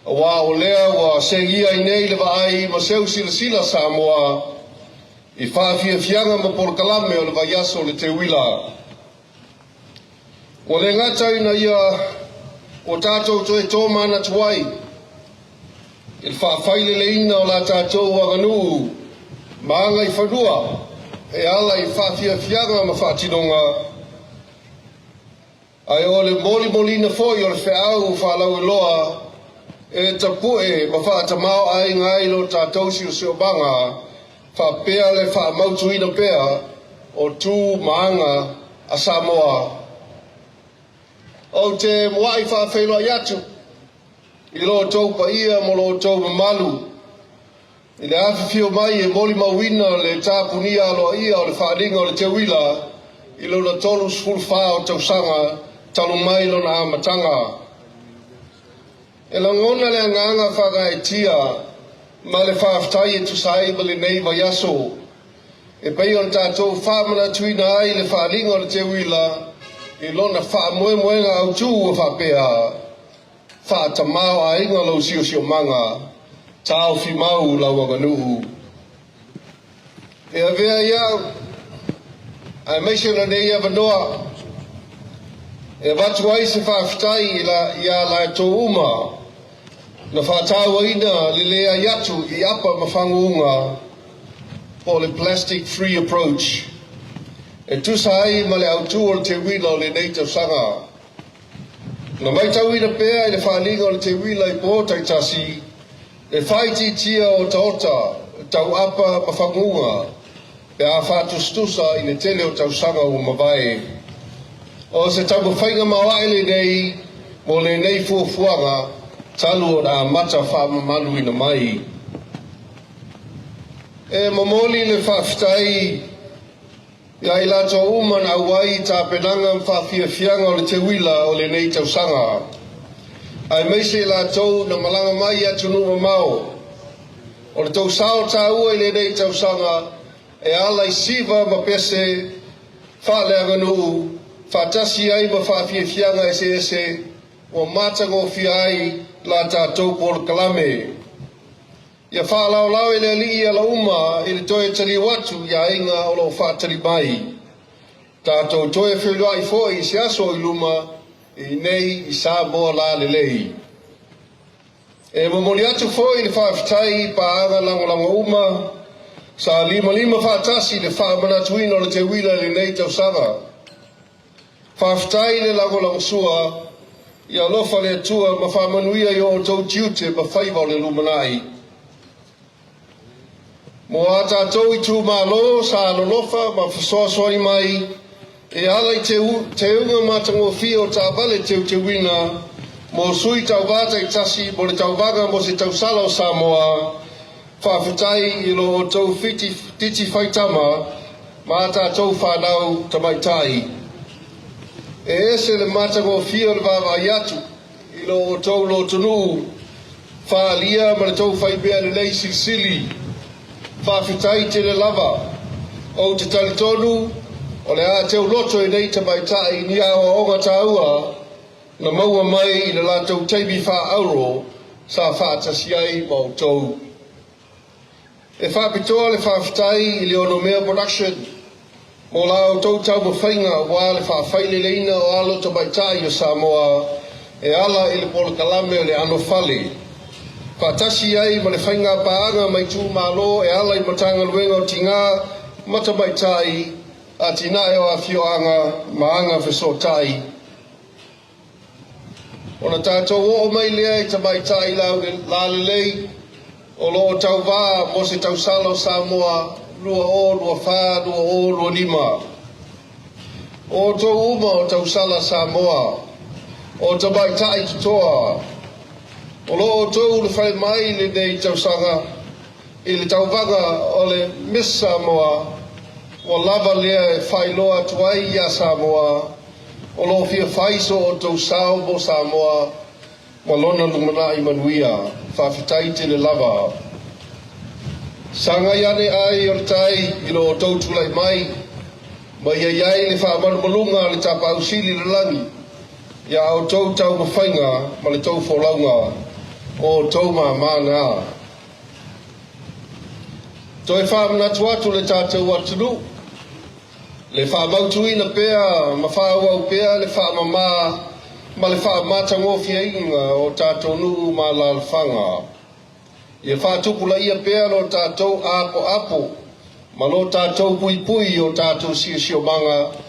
A wā o lea wa sengia I nei le waai ma seu sila Samoa I whawhia fianga ma por kalame o le vaiaso le te wila. O le ngata ina ia o tātou toe tō mana tuai. Il whaafaile le ina o la tātou waganu maanga I whanua e ala I whaafia fianga ma whaatinonga. Ai o le moli na foi o le whiau whalau e loa e tapue ma whaatamao ai ngai lo tātou si o seo banga whaapea le whaamautu ina pea o tū maanga a Samoa. O te moai whaawhailua iatu I lo tau pa ia mo lo tau mamalu. I le awhiwhio mai e moli mawina le tāpunia aloa ia o le whaadinga o le te wila I lo na tolu skul wha o tau sanga talu mai lo na amatanga. E la ngona le anganga whaga e tia ma le whaaftai e tusai ma le nei vai aso. E pei on tātou whamana tuina ai le whaadinga o le te wila I lona wha moenga au tū o whapea. Wha tamau a inga lau sio manga. Tāo fi mau lau waganuhu. E a vea iau. Ai meisio na nei ava noa. E watu ai se whaafitai ia la tō uma. Na whātaua ina li lea iatu I apa mawhanguunga. Po le plastic free approach. E tusa ai ma le autu o le te wila o le nei tau sanga. Na mai tau ina pēa I le whaalinga o le te wila I pōtai tasi, le whaiti tia o taota, tau apa mawhangunga, pe a whātustusa I le tele o tau sanga o mawai. O se tau mawhainga mawaile nei, mo le nei fuafuanga, talu o na mata whaamamalu ina mai. E mamoli le whaafitai, Ia I lato uman au wai tā penanga mwhawhiawhianga o le te wila o le nei tau sanga. Ai meise lato na malanga mai atu numa mau. O le tau sao tā ua I le nei tau sanga e ala I siva ma pese whaalea nganu whaatasi ai ma whawhiawhianga ese o mātango whia ai la tātou por kalame. Ia whaalaulau I le alii ala uma I le toe tali watu ia inga o lo whaatali mai. Tātou toe whilua I fōi I se aso I luma I nei I Samoa la lelei. E mamoli atu fōi le whaafitai pa anga lango uma sa lima whaatasi le whaamanatuina o le te wila le nei tau sanga. Whaafitai le lango sua ia lofa le atua ma whaamanuia I o tau tiute ma whaiva o le lumanai. Mo a tātou I tū mālo sa alolofa ma whasoasoai mai e ala I te unga mātango whia o tā vale te wina mo sui tau vāta I tasi mo le tau vanga mo se tau sala o Samoa whawhitai I lo o tau titi whaitama ma a tātou whanau tamaitai. E ese le mātango whia le vāwa iatu I lo o tau lo tunu whaalia ma le tau whaibea le lei sili whawhitai te le lava o te talitonu o le a teo loto I nei tamaitai ni a o onga tāua na maua mai I le lātou teimi wha auro sa whaatasi ai ma o tau. E whapitoa le whawhitai I le ono mea production mo la o tau tau mawhainga wa le whawhaile leina o alo tamaitai o Samoa e ala I le polo kalame o le ano whale. Whaatasi ai ma le whainga paanga mai tū mālo e ala I matanga luenga o tinga matamaitai a tina e o a whioanga maanga whesotai. O na tātou o mai lea I tamaitai la lelei o lo tau wā mo se tau salo Samoa lua o, lua whā, lua o, lua lima. O tō uma o tau sala Samoa o tamaitai tutoa. O lo o tau le whai mai le nei tau sanga I le tau vanga o le Miss Samoa o lava lea e whai loa tuai ia Samoa o lo fia whaiso o tau sao mo Samoa mo lona lumana I manuia whawhitai te le lava. Sanga iane ai o le tai I lo o tau tulai mai ma iai le whaamanu malunga le tapa ausili le langi ia o tau tau mawhainga ma le tau wholaunga o tau mana. Toi whaamana tuatu le tātou atunu Le whaamautuina pea, ma whaawau pea, le whaamama, ma le whaamatangofi inga o tātou nuu ma lalwhanga. Ia whaatupula ia pea lo tātou apo, ma lo tātou pui o tātou siosiomanga,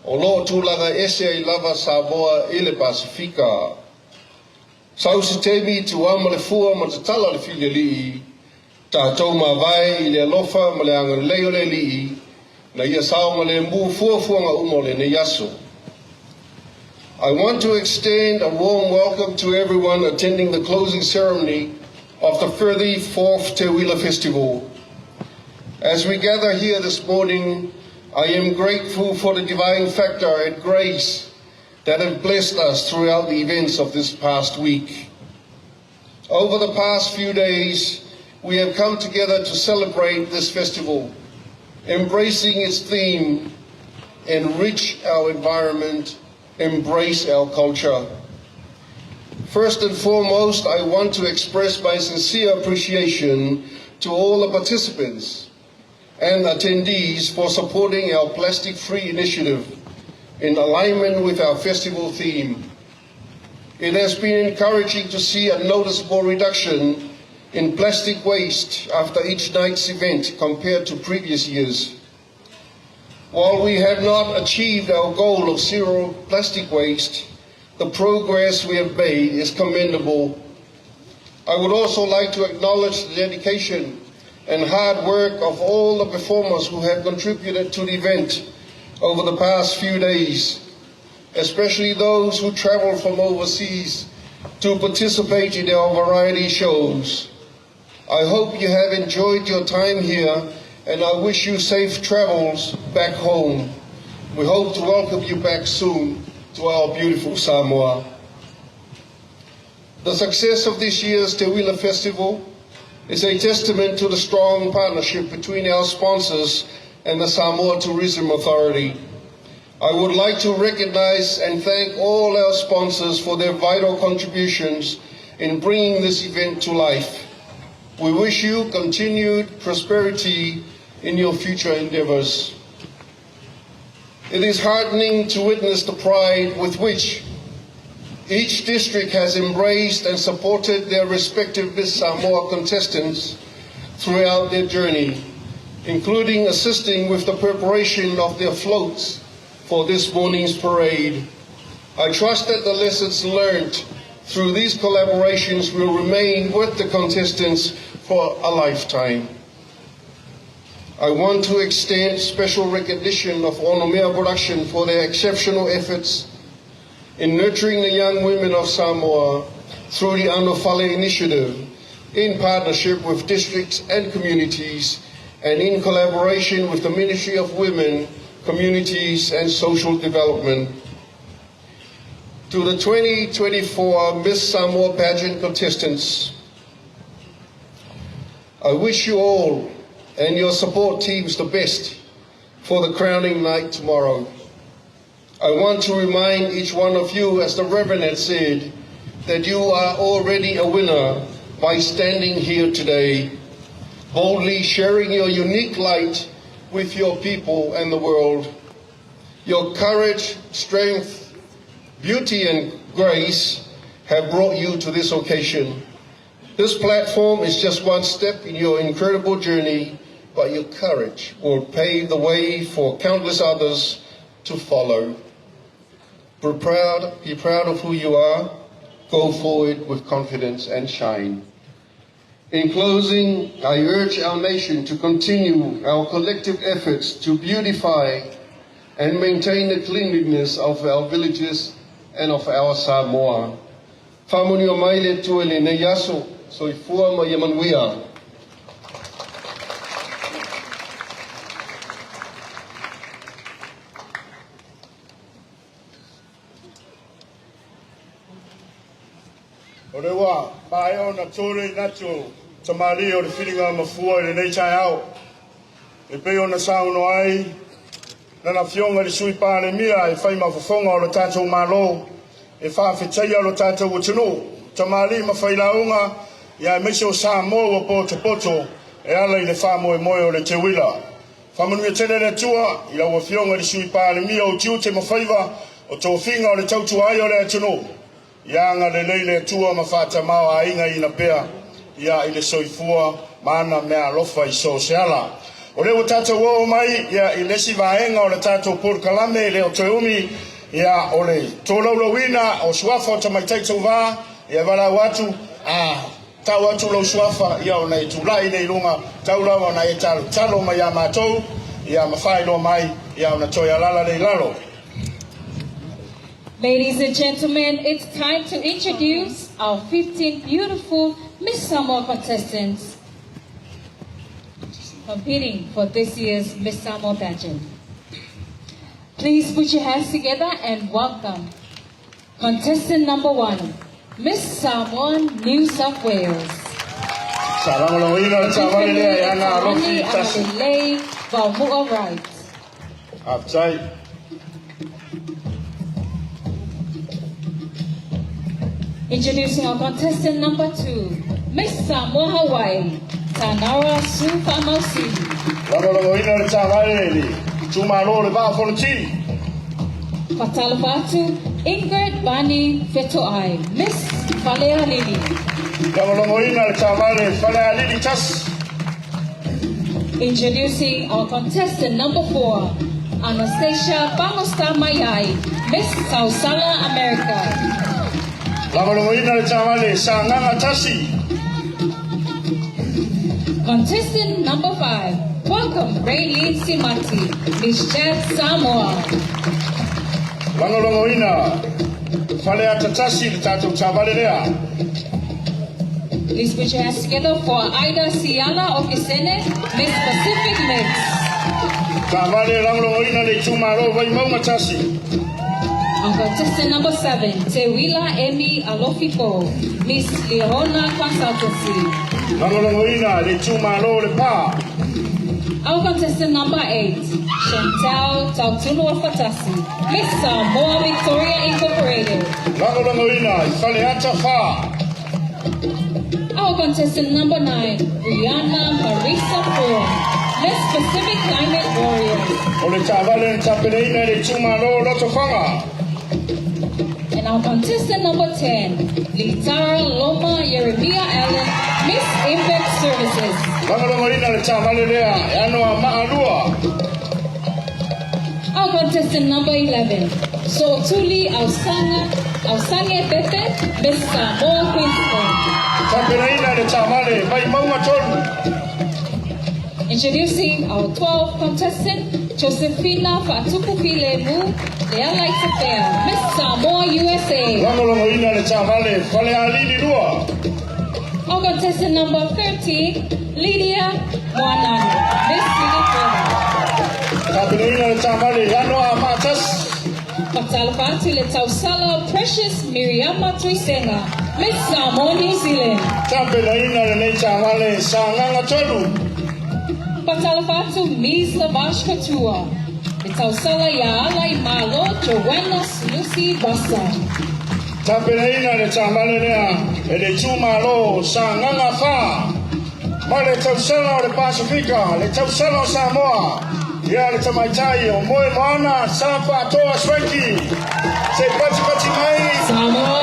o lo tūlanga ese ai lava Samoa i le Pasifika. Sausi temi tu ama le fua ma te tala le while lii, tātou ma vai i le alofa ma le anga leo le lii, na ia sao ma le mbu fuafuanga umole ne yaso. I want to extend a warm welcome to everyone attending the closing ceremony of the 34th Te Wila Festival. As we gather here this morning, I am grateful for the divine factor and grace that have blessed us throughout the events of this past week. Over the past few days, we have come together to celebrate this festival, embracing its theme, enrich our environment, embrace our culture. First and foremost, I want to express my sincere appreciation to all the participants and attendees for supporting our plastic-free initiative in alignment with our festival theme. It has been encouraging to see a noticeable reduction in plastic waste after each night's event compared to previous years. While we have not achieved our goal of zero plastic waste, the progress we have made is commendable. I would also like to acknowledge the dedication and hard work of all the performers who have contributed to the event over the past few days, especially those who traveled from overseas to participate in our variety shows. I hope you have enjoyed your time here, and I wish you safe travels back home. We hope to welcome you back soon to our beautiful Samoa. The success of this year's Te Wila Festival is a testament to the strong partnership between our sponsors and the Samoa Tourism Authority. I would like to recognize and thank all our sponsors for their vital contributions in bringing this event to life. We wish you continued prosperity in your future endeavors. It is heartening to witness the pride with which each district has embraced and supported their respective Miss Samoa contestants throughout their journey, including assisting with the preparation of their floats for this morning's parade. I trust that the lessons learned through these collaborations will remain with the contestants for a lifetime. I want to extend special recognition of Onomea Production for their exceptional efforts in nurturing the young women of Samoa through the Anofale Initiative, in partnership with districts and communities, and in collaboration with the Ministry of Women, Communities and Social Development. To the 2024 Miss Samoa pageant contestants, I wish you all and your support teams the best for the crowning night tomorrow. I want to remind each one of you, as the Reverend had said, that you are already a winner by standing here today, boldly sharing your unique light with your people and the world. Your courage, strength, beauty and grace have brought you to this occasion. This platform is just one step in your incredible journey, but your courage will pave the way for countless others to follow. Be proud of who you are. Go forward with confidence and shine. In closing, I urge our nation to continue our collective efforts to beautify and maintain the cleanliness of our villages and of our Samoa. Whamunio maile tuele ne yaso, soifua ma yamanuia. Orewa, paeo na tore nacho, tamari o le whiringa mafua le nei tai au. E peo na sauno ai, na na fionga le sui pāne mia, e whai mawhafonga o le tātou malo, e whawhetai o le tātou utunu. Tamari ma whai launga, ia e meso Samoa wa poto poto, e ala i le whamoe moe o le Te Wila. Whamanu e tere le tua, I lau whionga le sui pāle mia o tiu te mawhaiva, o tō whinga o le tautua ai o le atono. Ianga le leile tua ma whata mau a inga I na pea, ia I le soifua, mana mea lofa I so seala. O leo tātou o mai, ia I lesi vaenga o le tātou por kalame, leo toi umi, ia o le tōlaulawina o suafa o tamaitai tau vā, ia wala watu, tau atu lau suafa, ia o nei tūlai nei runga, tau lau o nei talo mai a mātou, ia mawhai lo mai, ia o na toi alala nei lalo. Ladies and gentlemen, it's time to introduce our 15 beautiful Miss Samoa contestants competing for this year's Miss Samoa pageant. Please put your hands together and welcome contestant number 1, Miss Samoa, New South Wales. Right. Upside. Introducing our contestant number 2, Miss Samoa, Hawaii, Tanara Sufamausi. Fatalafatu, Ingrid Bani Fetoai, Miss Falea Lili. Introducing our contestant number 4, Anastasia Pamosta Mayai, Miss Sausala America. Contestant number 5, welcome Raylene Simati, Miss Jazz Samoa. Please put your hands together for Aida Siala Okisene, Miss Pacific Mix. Our contestant number 7, Tewila Emi Alofipo, Miss Leona Consultancy. Our contestant number 8, Chantal Tautuno Fatasi, Miss Samoa Victoria Incorporated. Our contestant number 9, Brianna Marisa Ford, Miss Pacific Climate Warriors. And our contestant number 10, Litara Loma Yeremia Allen, Miss Impact Services. Our contestant number 11, Sotuli Ausange Pepe, Miss Samoa Queensland. Introducing our 12th contestant, Josefina Fatukupilemu, Lealai Tefea, Miss Samoa USA. Our contestant number 13, Lydia Moanani, Miss Singapore. Patalafatu le Tausala Precious Miriama Tuisenga, Miss Samoa New Zealand. Patalafatu Miss Lavash Katua, le Tausala Yaala Imalo Joanna Lucy Bassa. Tapereina le Tamalea, le Chumalo, Sanganga Fa, Male Tausala le Pacifica, le Tausala Samoa. Ya le tamaitai o moe moana sapa toa swanky. Say pati mai. Samoa,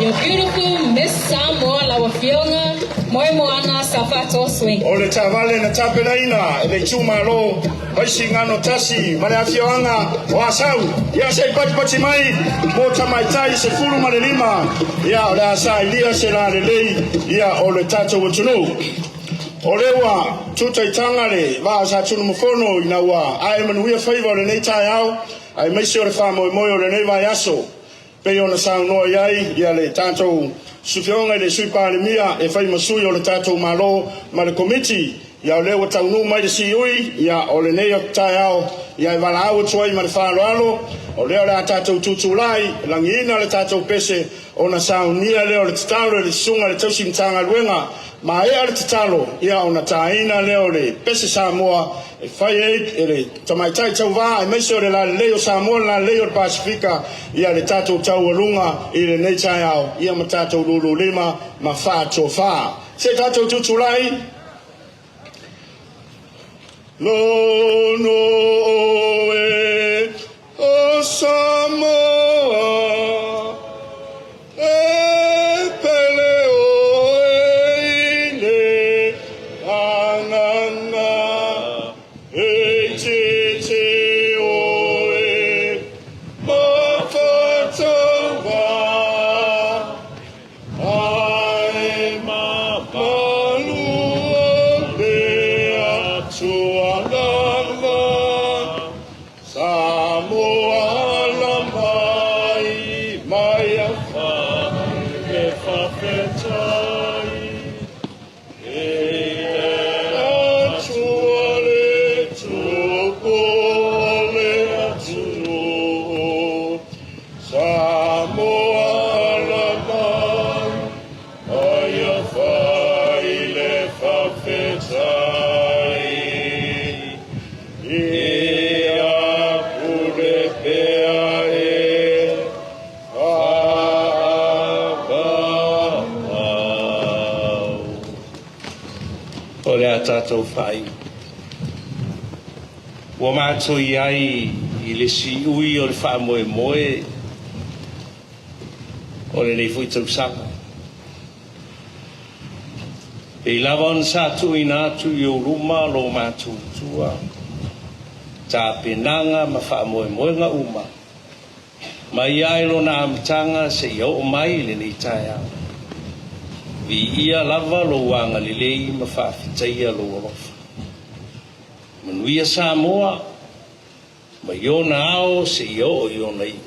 you're beautiful, Miss Samoa la wafionga moe moana sapa toa swanky. O le tavale na tapelaina le chuma lo vaisingano tasi male afioanga o asau. Ya say pati mai mo tamaitai se fulu male lima. Ya o le asai lia se la le lei ya o le tato watuno. Olewa tuta itangale va sa tunu mufono inawa ai manuia favor le tai au ai mai se o le famo moyo le nei vai aso pe ona sa no yai ya le tanto sufionga le sui pa le mia e fai masui o le tato malo ma le committee ya le wa tau mai de siui ya o le nei tai au ya va la au toi ma le fa lo o le ora tato tutulai langina le tato pese ona sa unia le o le talo le sunga le tosim tanga luenga ma e ale talo ia ona taina leo le pese Samoa e fai e le tamaitai tau vā e meso le la leo Samoa la leo Pasifika ia le tatou tau alunga i le nei tai au ia ma tatou lulu lima ma wha to wha se tatou tutulai Lono e o Samoa e pele o e le anana e te o e mawhatawa ai mapalu o le atua lama Samoa lamai mai a wha e whawhetai e atua le tuko le atu Samoa lamai mai a wha i le whawhetai e a pure pea e o le a tātou whai. Ua mātou i ai i le si ui o le wha moe moe o le nei fui tau saka. E lava on sa tu i nātu i o ruma lo mātou tua. Tā penanga ma wha moe moe nga uma. Ma i ailo na amitanga se i o mai le nei tai au. Vi ia lava lo wanga le lei ma wha whitaia lo alofa. Manuia Samoa, ma i o na ao se i o nei.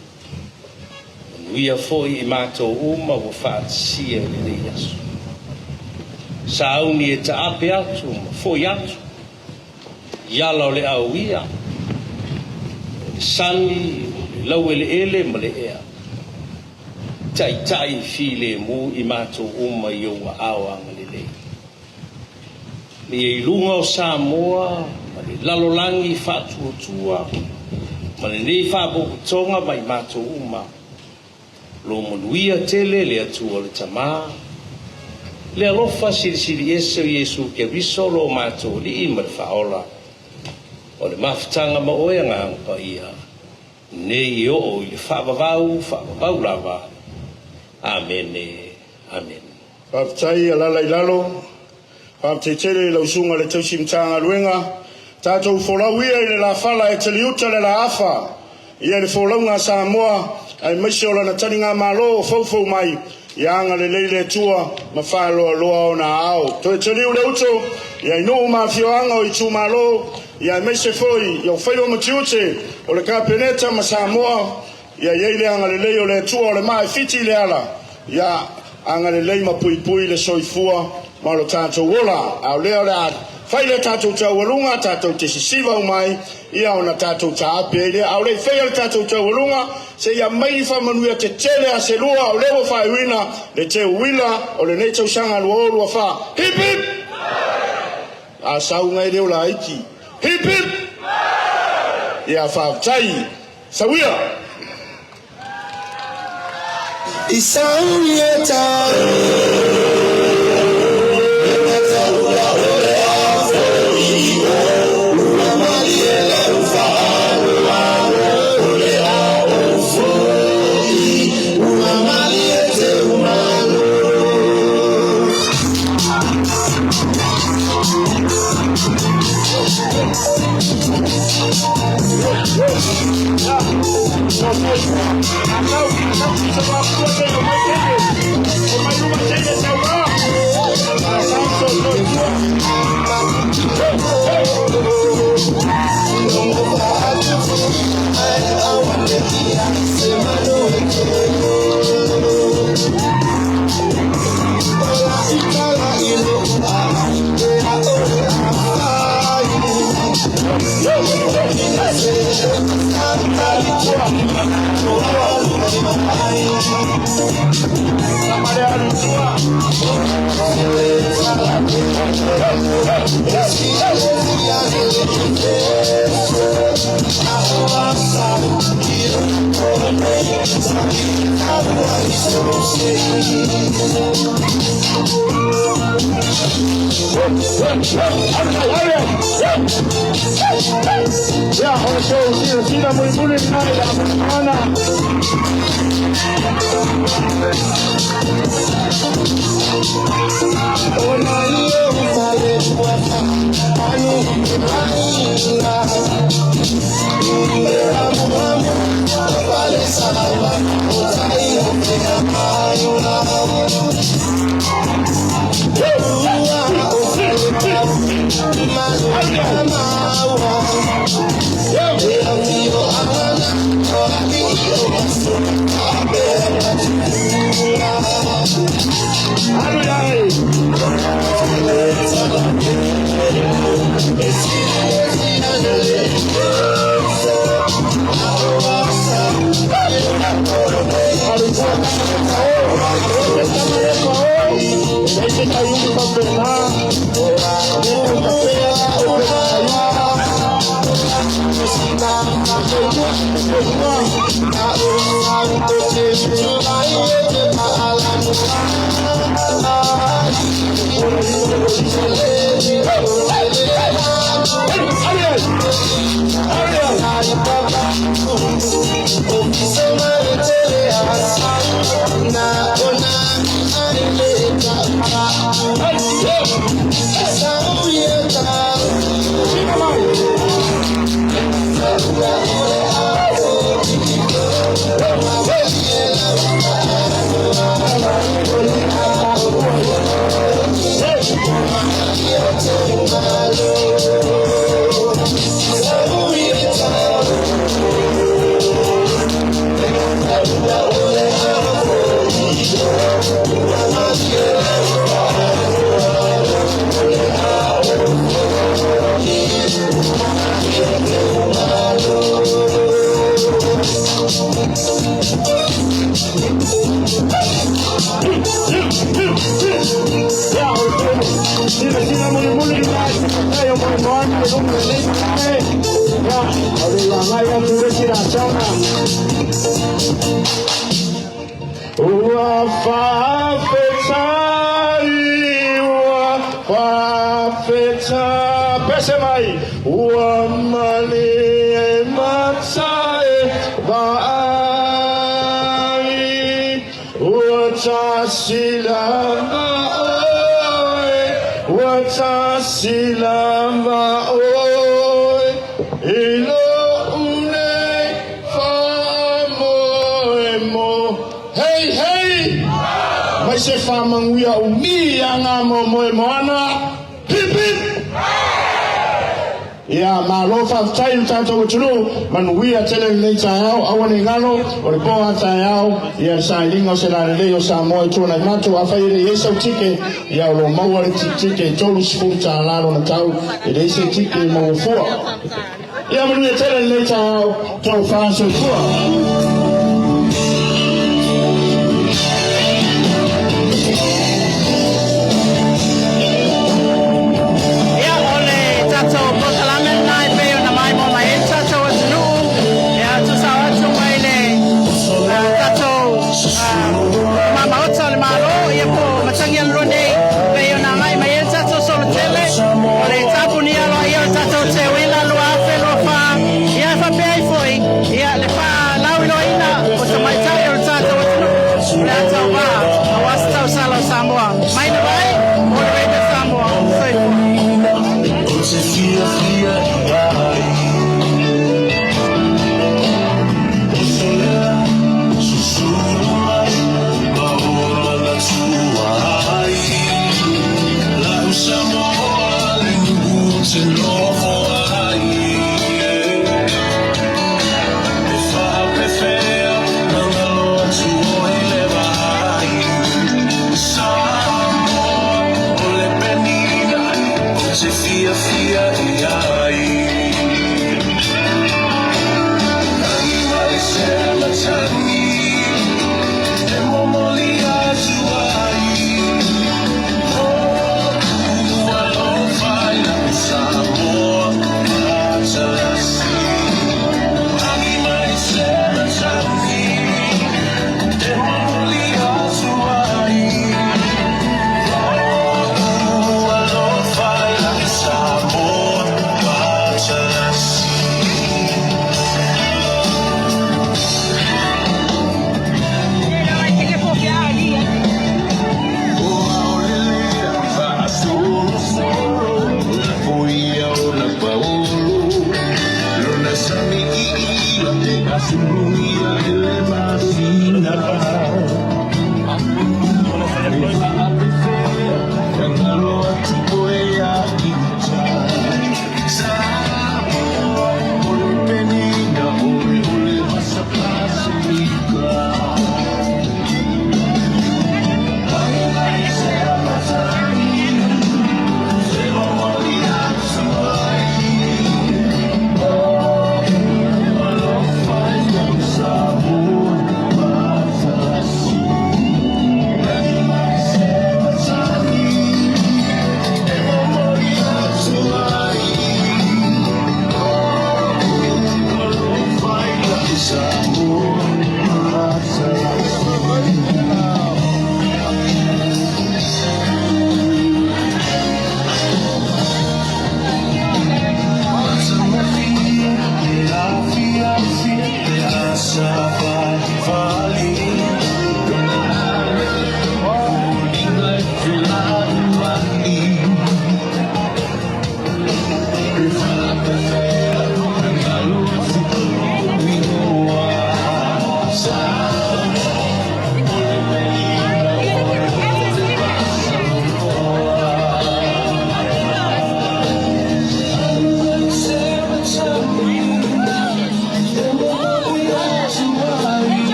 Manuia foi i mātou uma wa wha tisia le nei aso. Sa auni e ta ape atu, ma foi atu. Iala o le au ia. Le sani, le lau ele ma le ea. Tai file mu i mātou uma i o wa awanga le lei. Me e lunga o Samoa, ma le lalolangi whātuatua, ma le nei whāpokutonga mai mātou uma. Lo manuia tele le atua le tamā. Le alofa siri ese o Yesu ke viso lo mātou li ima le whaola. O le mawhitanga ma oe ngā pa ia. Nei o i le whaavavau lava. Amen. Amen. Whawhitai a lalai lalo. Whawhitai tere lau sunga le tausim tanga luenga. Tātou wholau ia i le la whala e te liuta le la awha. Ia le wholau ngā Samoa. Ai maise o lana tani ngā malo o fau mai. Ia anga le leile tua ma whaloa loa o na ao. To e te liu le uto. Ia ino ma whioanga o i tu malo. Ia maise foi. Ia o whaio matiute. O le kapeneta ma Samoa. Ia yeile anga le lei o le tua o le mai fiti le ala. Ia anga le lei ma pui le soifua ma lo tātou wola. Au leo le a whai le tātou tau walunga, tātou te sisiva o mai. Ia o na tātou ta ape ele. Au le whai le tātou tau walunga. Se ia mai whamanuia te tele a se lua o lewo whai wina. Le te uwila o le nei tau sanga lua o lua wha. Hip hip! A saunga e leo la iki. Hip hip! Ia whawtai. Sawia! I'm Ya, on show sila muli na mana. Ya malofa tayo tato chulu manuia tele le tayao awani ngalo o po tayao ya sailingo sela le sa mo tuna mato afaire yesa tike ya lo mawale tike tolu sfuta lalo na tau ile se tike mo fo ya manuia tele le tayao to fa so fo Ia le fa lau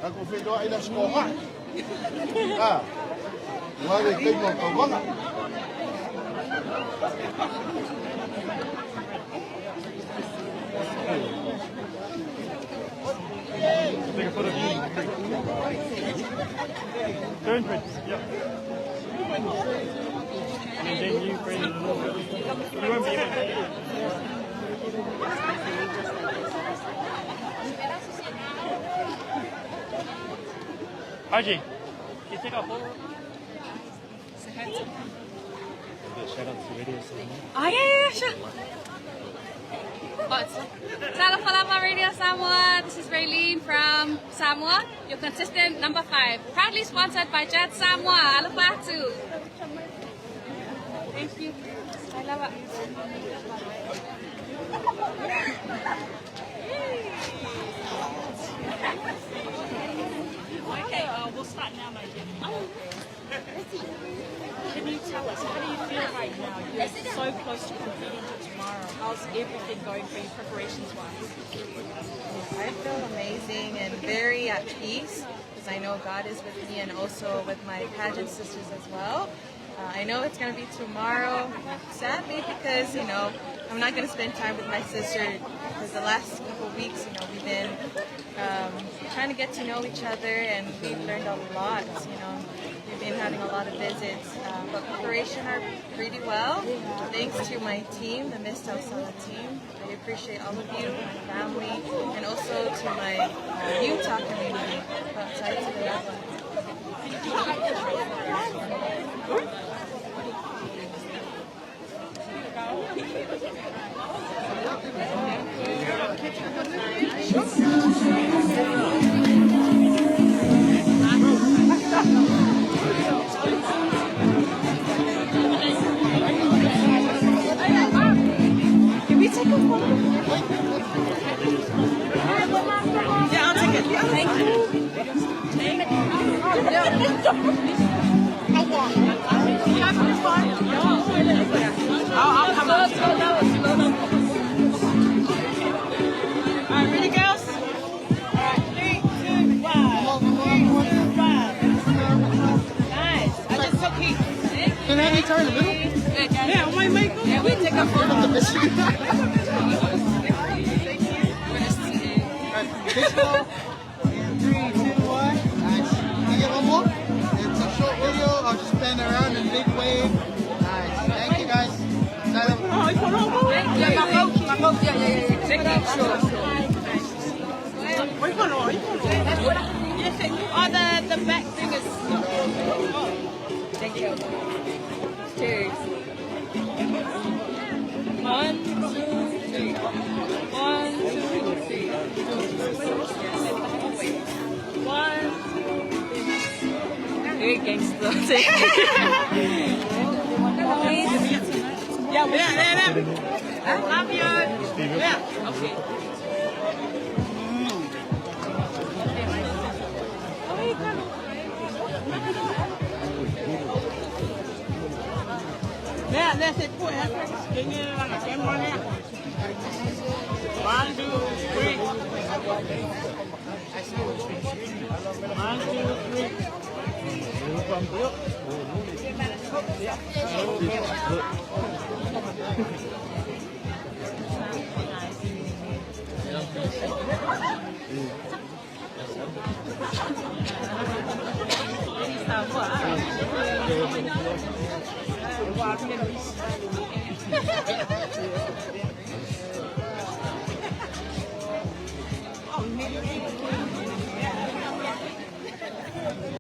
Ako fido ay nas koha. Ah. Wala kay mo ko mga. Turn, Prince. Yep. And then you bring it a little bit. You won't be able to. RJ, can you take our photo? Shout out to Radio Samoa. Oh, yeah, sure. Salafalapa Radio Samoa. This is Raylene from Samoa, your consistent number 5. Proudly sponsored by Jet Samoa. Alupatu. Thank you. I love it. we'll start now, Nigel. Can you tell us, how do you feel right now? You're so close to competing to tomorrow. How's everything going for you preparations-wise? I feel amazing and very at peace because I know God is with me and also with my pageant sisters as well. I know it's going to be tomorrow, sadly, because, I'm not going to spend time with my sister because the last couple of weeks, we've been trying to get to know each other and we've learned a lot, We've been having a lot of visits, but preparation are pretty well. Thanks to my team, the Miss Tausala team. I appreciate all of you, my family, and also to my Utah community outside to the level. Can we take a photo? Yeah, I'll take it. Thank you. I'll come up. Alright, ready, girls? Alright, 3, 2, 1. 3, 2, 1. Nice. I just took heat. Can I have you turn in the middle? Yeah, why make them? Yeah, we take a photo. Thank you. This one. 3, 2, 1. Nice. Can you get one more? It's a short video. I'll just pan around and big wave. Nice. Thank you, guys. Oh, you put on more? Yeah, my coach. Yeah. Thank you. Sure. What you put on? Yes, the back thing is. Thank you. Cheers. 1, 2, 3. 1, 2, 3. 1. Very gangster. Yeah. I love you. Yeah. Okay. Đây sẽ cuối hết. Cái như là xem con nha. 1, 2, 3. 1, 2, 3.